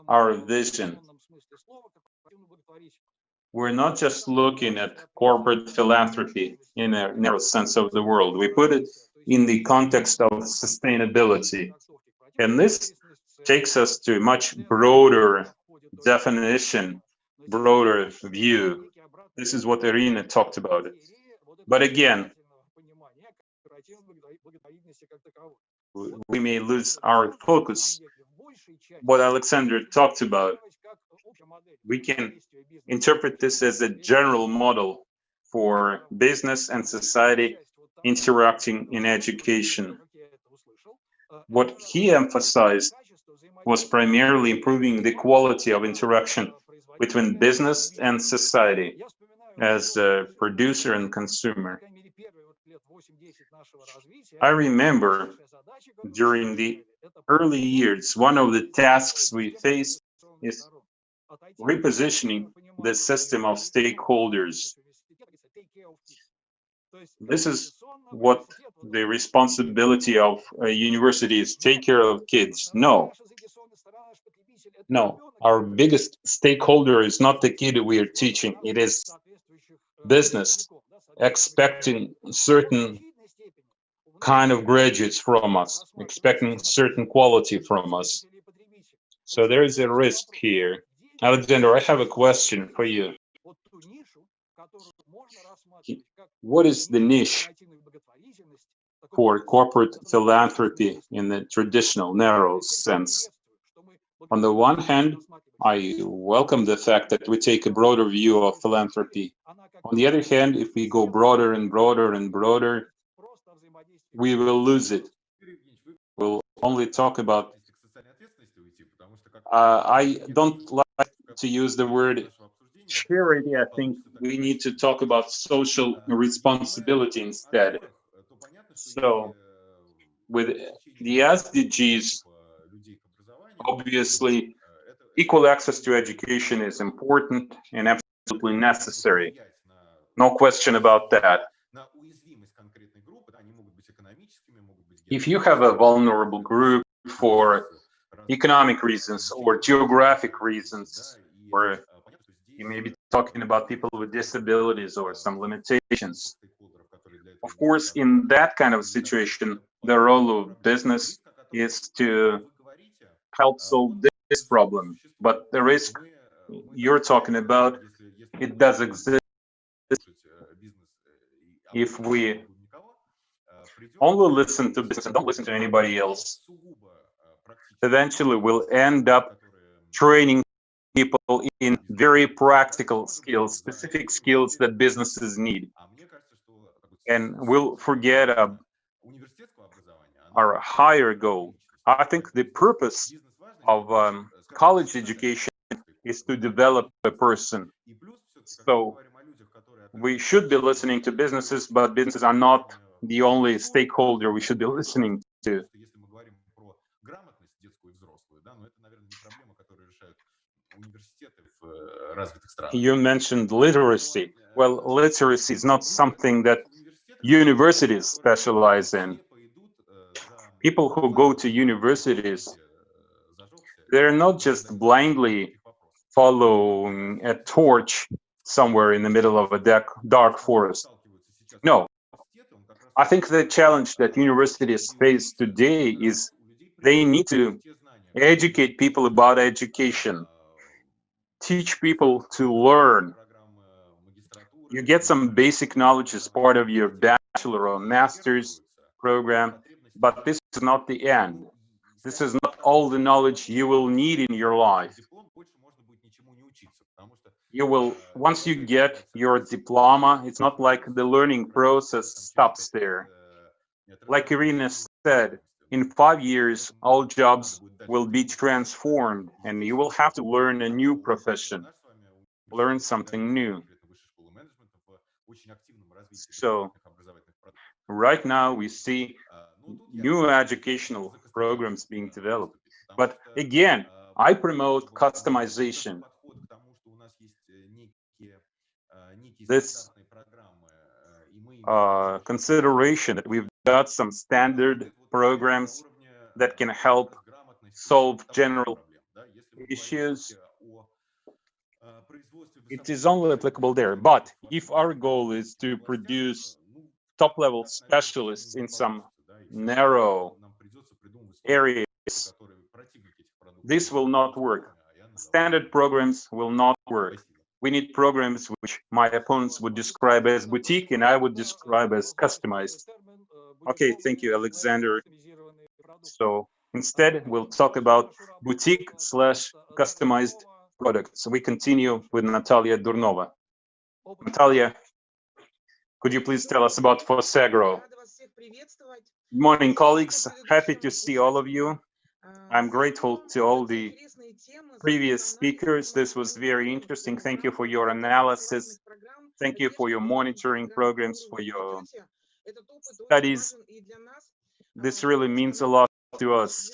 our vision. We're not just looking at corporate philanthropy in a narrow sense of the word. We put it in the context of sustainability. And this takes us to a much broader definition, broader view. This is what Irina talked about. But again, we may lose our focus. What Alexander talked about, we can interpret this as a general model for business and society interacting in education. What he emphasized was primarily improving the quality of interaction between business and society as a producer and consumer. I remember during the early years, one of the tasks we faced is repositioning the system of stakeholders. This is what the responsibility of a university is: take care of kids. No, our biggest stakeholder is not the kid we are teaching. It is business expecting certain kind of graduates from us, expecting certain quality from us. So there is a risk here. Alexander, I have a question for you. What is the niche for corporate philanthropy in the traditional narrow sense? On the one hand, I welcome the fact that we take a broader view of philanthropy. On the other hand, if we go broader and broader and broader, we will lose it. We'll only talk about, I don't like to use the word charity. I think we need to talk about social responsibility instead. So with the SDGs, Obviously, equal access to education is important and absolutely necessary. No question about that. If you have a vulnerable group for economic reasons or geographic reasons, or you may be talking about people with disabilities or some limitations, of course, in that kind of situation, the role of business is to help solve this problem. But the risk you're talking about, it does exist. If we only listen to business and don't listen to anybody else, eventually we'll end up training people in very practical skills, specific skills that businesses need. And we'll forget our higher goal. I think the purpose of college education is to develop a person. So we should be listening to businesses, but businesses are not the only stakeholder we should be listening to. You mentioned literacy. Well, literacy is not something that universities specialize in. People who go to universities, they're not just blindly following a torch somewhere in the middle of a dark forest. No. I think the challenge that universities face today is they need to educate people about education, teach people to learn. You get some basic knowledge as part of your bachelor or master's program, but this is not the end. This is not all the knowledge you will need in your life. You will, once you get your diploma, it's not like the learning process stops there. Like Irina said, in 5 years, all jobs will be transformed and you will have to learn a new profession, learn something new. So right now we see new educational programs being developed. But again, I promote customization. This consideration that we've got some standard programs that can help solve general issues, it is only applicable there. But if our goal is to produce top-level specialists in some narrow areas, this will not work. Standard programs will not work. We need programs which my opponents would describe as boutique and I would describe as customized. Okay, thank you, Alexander. So instead, we'll talk about boutique/customized products. We continue with Natalia Durnova. Natalia, could you please tell us about Fosagro? Good morning, colleagues. Happy to see all of you. I'm grateful to all the previous speakers. This was very interesting. Thank you for your analysis. Thank you for your monitoring programs, for your studies. This really means a lot to us.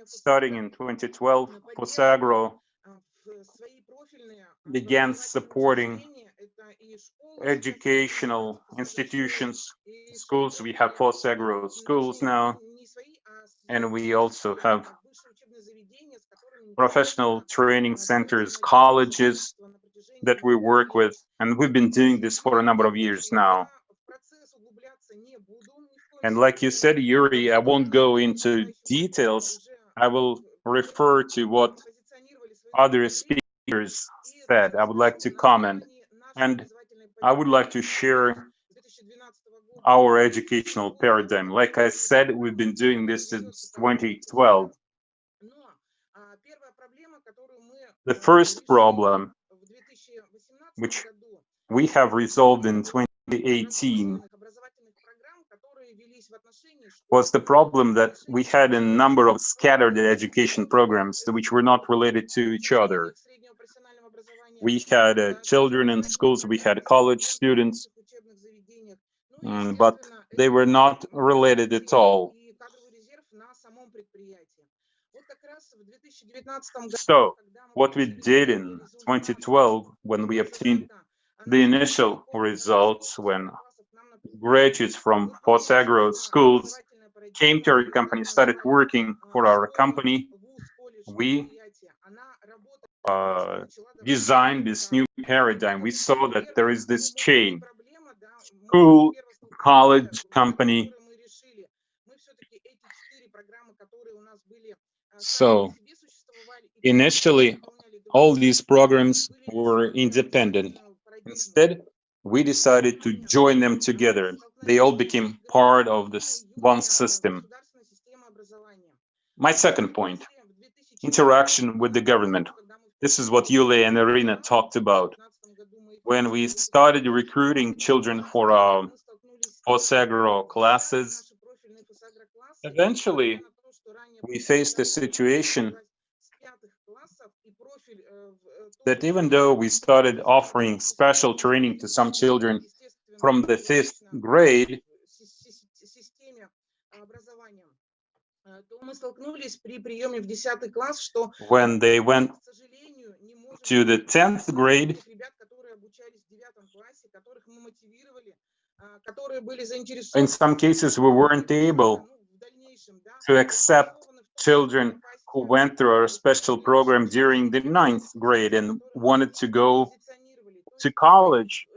Starting in 2012, Fosagro began supporting educational institutions, schools. We have Fosagro schools now, and we also have professional training centers, colleges that we work with, and we've been doing this for a number of years now. And like you said, Yuri, I won't go into details. I will refer to what other speakers said. I would like to comment, and I would like to share our educational paradigm. Like I said, we've been doing this since 2012. The first problem, which we have resolved in 2018, was the problem that we had a number of scattered education programs which were not related to each other. We had children in schools, we had college students, but they were not related at all. So, what we did in 2012, when we obtained the initial results, when graduates from postagro schools came to our company, started working for our company, we designed this new paradigm. We saw that there is this chain: school, college, company. So initially, all these programs were independent. Instead, we decided to join them together. They all became part of this one system. My second point: interaction with the government. This is what Yulia and Irina talked about. When we started recruiting children for our postagro classes, eventually we faced a situation that even though we started offering special training to some children from the 5th grade, when they went to the 10th grade, in some cases we weren't able to accept children who went through our special program during the 9th grade and wanted to go to college,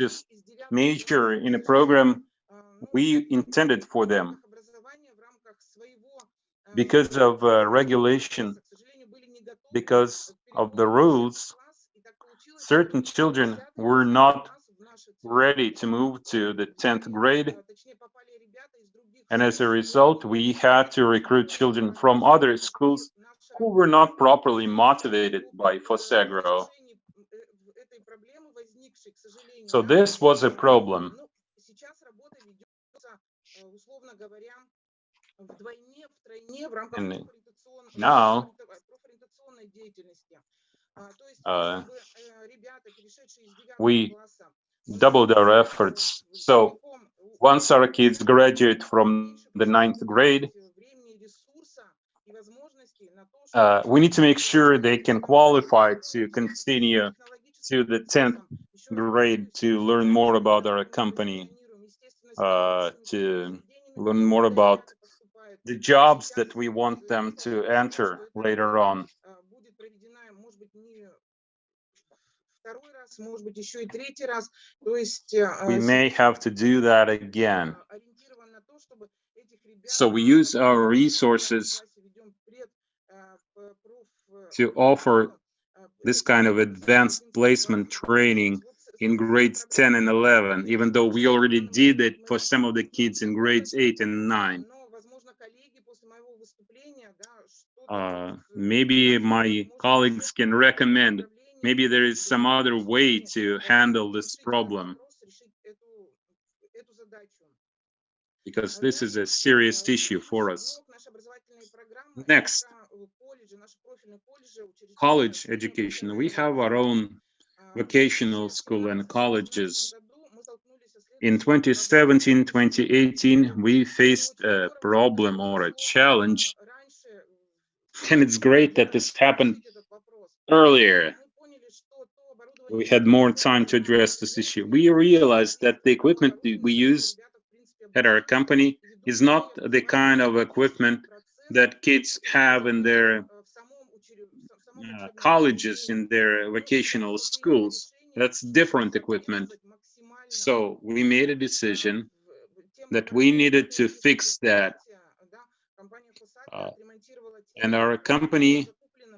just major in a program we intended for them. Because of regulation, because of the rules, certain children were not ready to move to the 10th grade. And as a result, we had to recruit children from other schools who were not properly motivated by postagro. So this was a problem. And now we doubled our efforts. So once our kids graduate from the 9th grade, we need to make sure they can qualify to continue to the 10th grade to learn more about our company, to learn more about the jobs that we want them to enter later on. We may have to do that again. So we use our resources to offer this kind of advanced placement training in grades 10 and 11, even though we already did it for some of the kids in grades 8 and 9. Maybe my colleagues can recommend, maybe there is some other way to handle this problem, because this is a serious issue for us. Next, college education. We have our own vocational school and colleges. In 2017-2018, we faced a problem or a challenge, and it's great that this happened earlier. We had more time to address this issue. We realized that the equipment we use at our company is not the kind of equipment that kids have in their colleges, in their vocational schools. That's different equipment. So we made a decision that we needed to fix that. And our company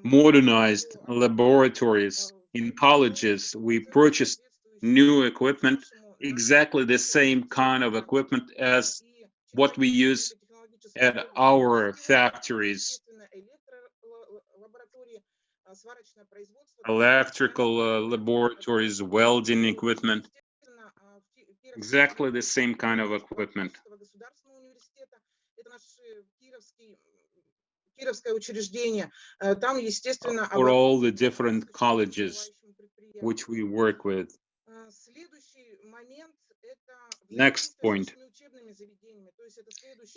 modernized laboratories in colleges. We purchased new equipment, exactly the same kind of equipment as what we use at our factories. Electrical laboratories, welding equipment, exactly the same kind of equipment. For all the different colleges which we work with. Next point: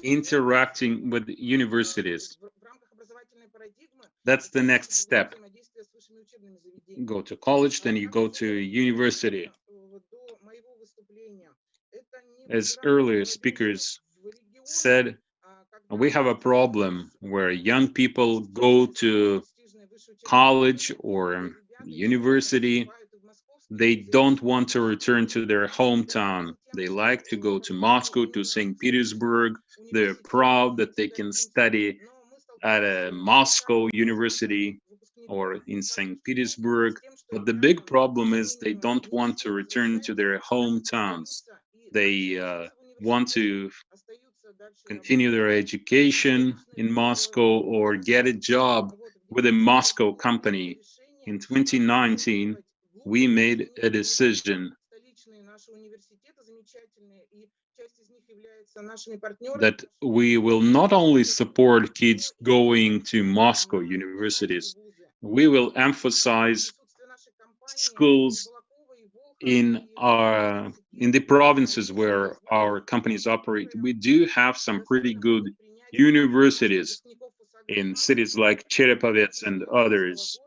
interacting with universities. That's the next step. Go to college, then you go to university. As earlier speakers said, we have a problem where young people go to college or university. They don't want to return to their hometown. They like to go to Moscow, to St. Petersburg. They're proud that they can study at a Moscow university or in St. Petersburg. But the big problem is they don't want to return to their hometowns. They want to continue their education in Moscow or get a job with a Moscow company. In 2019, we made a decision that we will not only support kids going to Moscow universities, we will emphasize schools in the provinces where our companies operate. We do have some pretty good universities in cities like Cherepovets and others.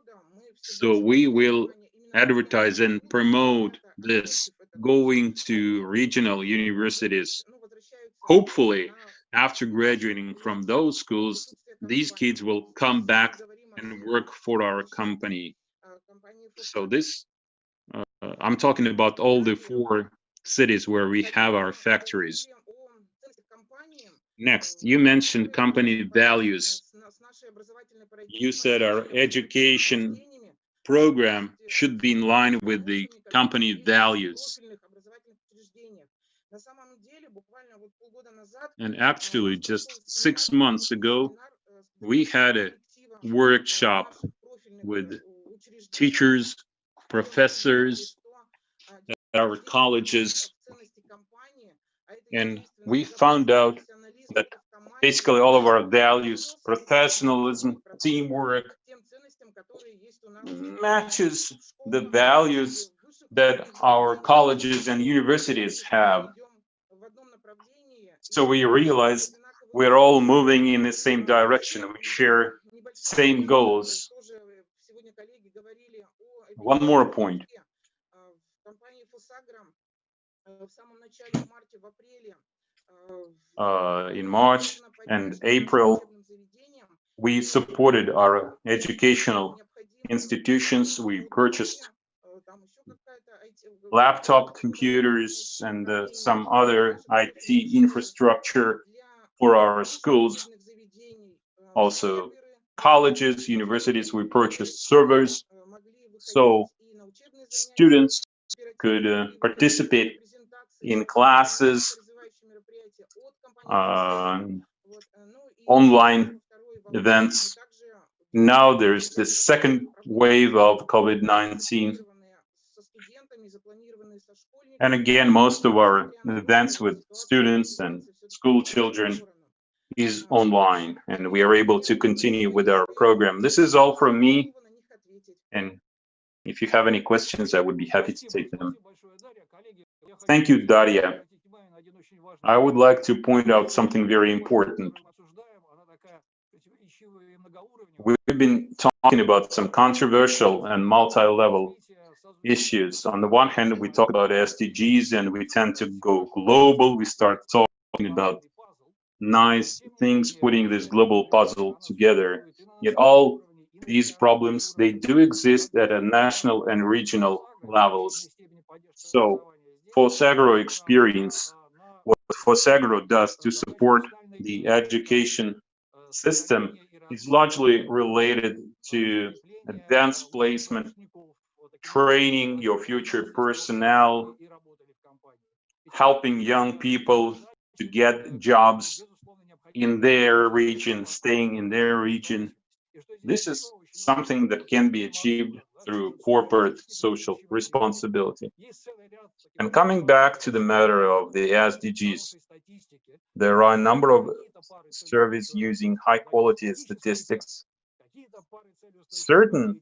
So we will advertise and promote this, going to regional universities. Hopefully, after graduating from those schools, these kids will come back and work for our company. So this, I'm talking about all the 4 cities where we have our factories. Next, you mentioned company values. You said our education program should be in line with the company values. And actually, just 6 months ago, we had a workshop with teachers, professors at our colleges, and we found out that basically all of our values, professionalism, teamwork, matches the values that our colleges and universities have. So we realized we're all moving in the same direction. We share same goals. One more point. In March and April, we supported our educational institutions. We purchased laptop computers and some other IT infrastructure for our schools. Also, colleges, universities, we purchased servers so students could participate in classes, online events. Now there's the second wave of COVID-19. And again, most of our events with students and school children is online, and we are able to continue with our program. This is all from me, and if you have any questions, I would be happy to take them. Thank you, Daria. I would like to point out something very important. We've been talking about some controversial and multi-level issues. On the one hand, we talk about SDGs and we tend to go global. We start talking about nice things, putting this global puzzle together. Yet all these problems, they do exist at a national and regional levels. So Fosagro experience, what Fosagro does to support the education system is largely related to advanced placement, training your future personnel, helping young people to get jobs in their region, staying in their region. This is something that can be achieved through corporate social responsibility. And coming back to the matter of the SDGs, there are a number of surveys using high-quality statistics. Certain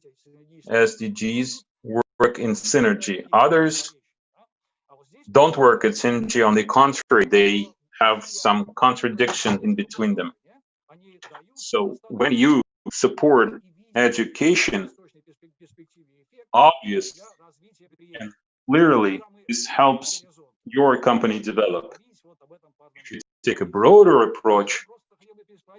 SDGs work in synergy. Others don't work in synergy. On the contrary, they have some contradiction in between them. So when you support education, obvious and clearly this helps your company develop. If you take a broader approach,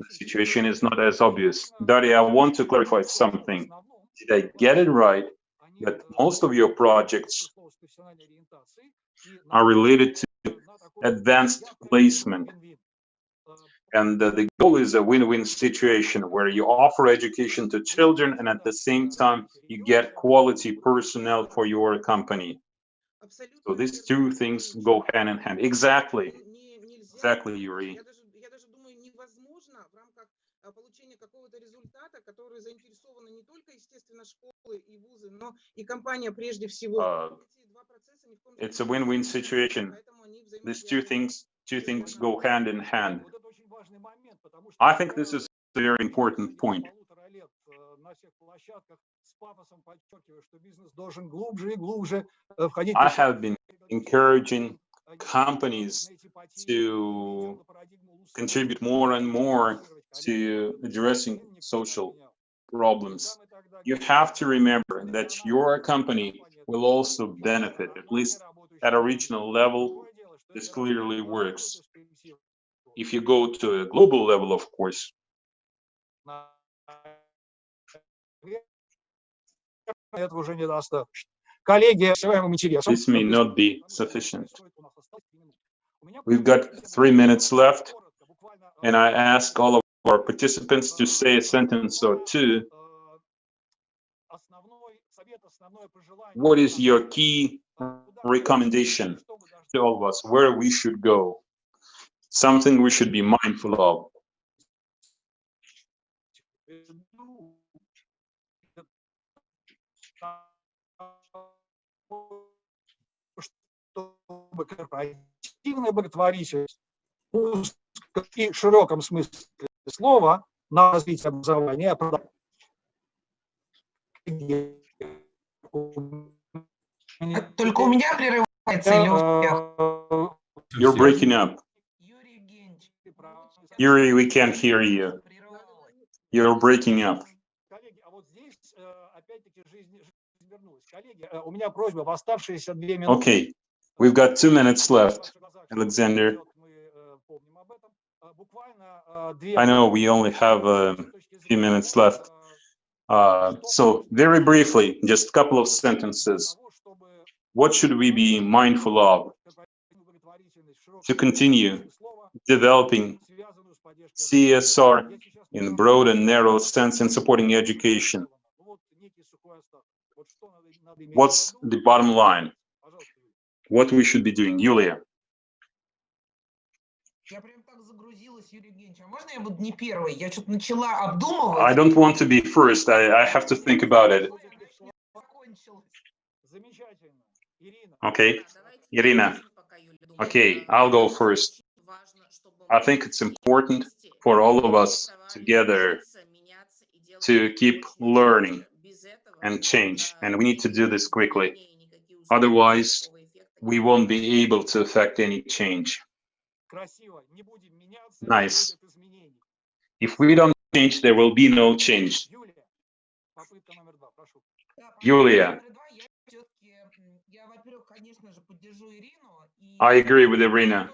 the situation is not as obvious. Daria, I want to clarify something. Did I get it right that most of your projects are related to advanced placement? And the goal is a win-win situation where you offer education to children and at the same time you get quality personnel for your company. So these two things go hand in hand. Exactly, Yuri. It's a win-win situation. These two things go hand in hand. I think this is a very important point. I have been encouraging companies to contribute more and more to addressing social problems. You have to remember that your company will also benefit, at least at a regional level. This clearly works. If you go to a global level, of course, this may not be sufficient. We've got 3 minutes left, and I ask all of our participants to say a sentence or two. What is your key recommendation to all of us, where we should go? Something we should be mindful of. Корпоративная благотворительность и в широком смысле слова на развитие образования. Только у меня прерывается или у всех? You're breaking up. Yuri, we can't hear you. You're breaking up. Okay, we've got 2 minutes left. Alexander, I know we only have a few minutes left. So very briefly, just a couple of sentences. What should we be mindful of to continue developing CSR in broad and narrow sense and supporting education? What's the bottom line? What we should be doing? Yulia. I don't want to be first. I have to think about it. Okay, Irina. Okay, I'll go first. I think it's important for all of us together to keep learning and change, and we need to do this quickly. Otherwise, we won't be able to affect any change. Nice. If we don't change, there will be no change. Yulia. I agree with Irina.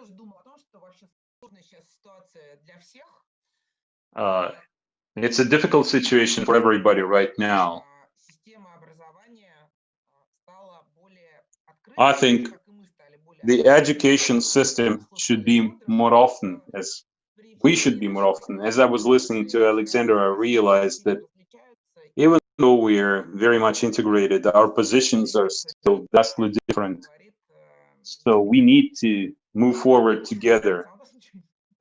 It's a difficult situation for everybody right now. I think the education system should be more often, as we should be more often. As I was listening to Alexander, I realized that even though we're very much integrated, our positions are still vastly different. So we need to move forward together.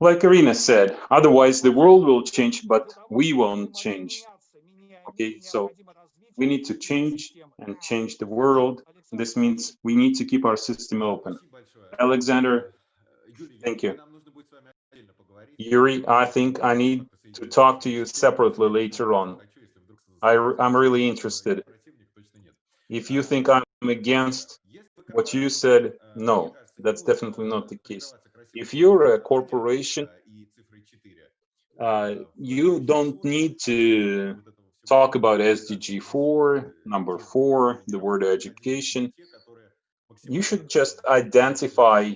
Like Irina said, otherwise the world will change, but we won't change. Okay, so we need to change and change the world. This means we need to keep our system open. Alexander, thank you. Yuri, I think I need to talk to you separately later on. I'm really interested. If you think I'm against what you said, no, that's definitely not the case. If you're a corporation, You don't need to talk about SDG 4, number 4, the word education. You should just identify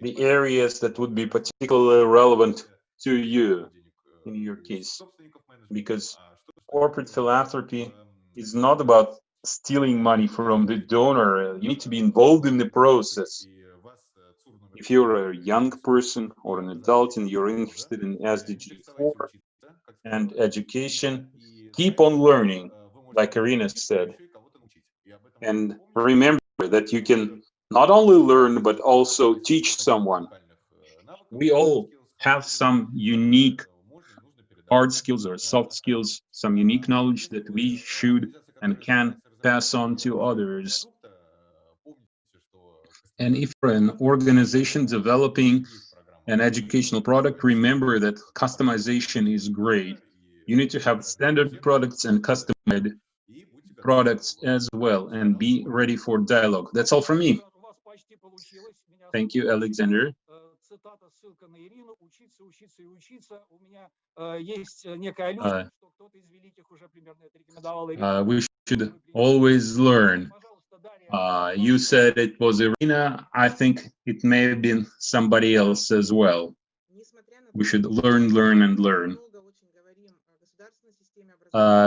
the areas that would be particularly relevant to you in your case, because corporate philanthropy is not about stealing money from the donor. You need to be involved in the process. If you're a young person or an adult and you're interested in SDG 4 and education, keep on learning, like Irina said. And remember that you can not only learn, but also teach someone. We all have some unique hard skills or soft skills, some unique knowledge that we should and can pass on to others. And if you're an organization developing an educational product, remember that customization is great. You need to have standard products and customized products as well, and be ready for dialogue. That's all from me. Thank you, Alexander. We should always learn. You said it was Irina. I think it may have been somebody else as well. We should learn, learn, and learn.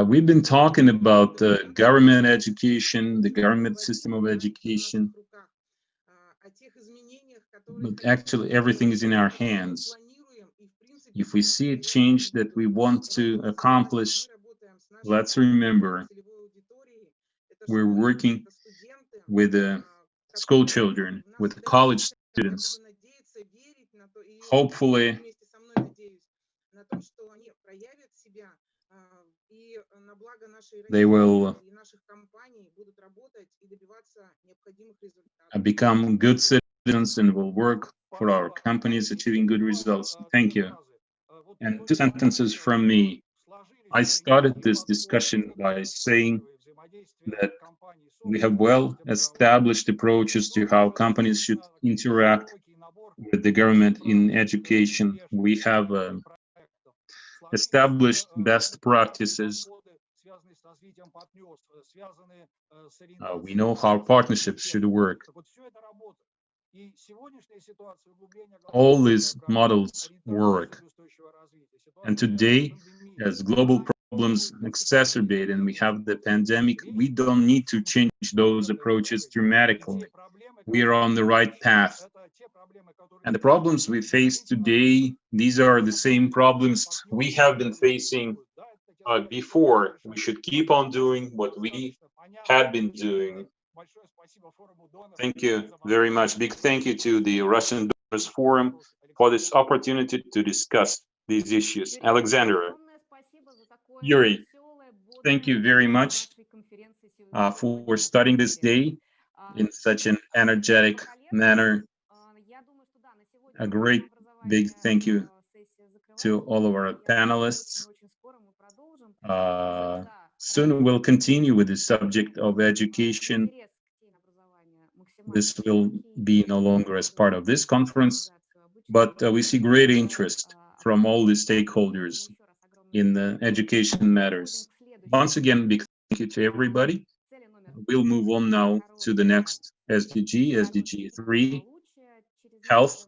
We've been talking about government education, the government system of education, but actually everything is in our hands. If we see a change that we want to accomplish, let's remember we're working with school children, with college students. Hopefully, they will become good citizens and will work for our companies achieving good results. Thank you. And 2 sentences from me. I started this discussion by saying that we have well-established approaches to how companies should interact with the government in education. We have established best practices. We know how partnerships should work. All these models work. And today, as global problems exacerbate and we have the pandemic, we don't need to change those approaches dramatically. We are on the right path. And the problems we face today, these are the same problems we have been facing before. We should keep on doing what we had been doing. Thank you very much. Big thank you to the Russian Donors Forum for this opportunity to discuss these issues. Alexander, Yuri, thank you very much for starting this day in such an energetic manner. A great big thank you to all of our panelists. Soon we'll continue with the subject of education. This will be no longer as part of this conference, but we see great interest from all the stakeholders in the education matters. Once again, big thank you to everybody. We'll move on now to the next SDG, SDG 3, health.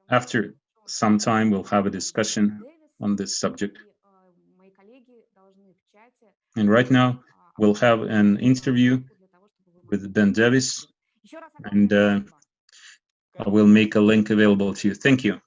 After some time, we'll have a discussion on this subject. And right now, we'll have an interview with Ben Davis, and I will make a link available to you. Thank you.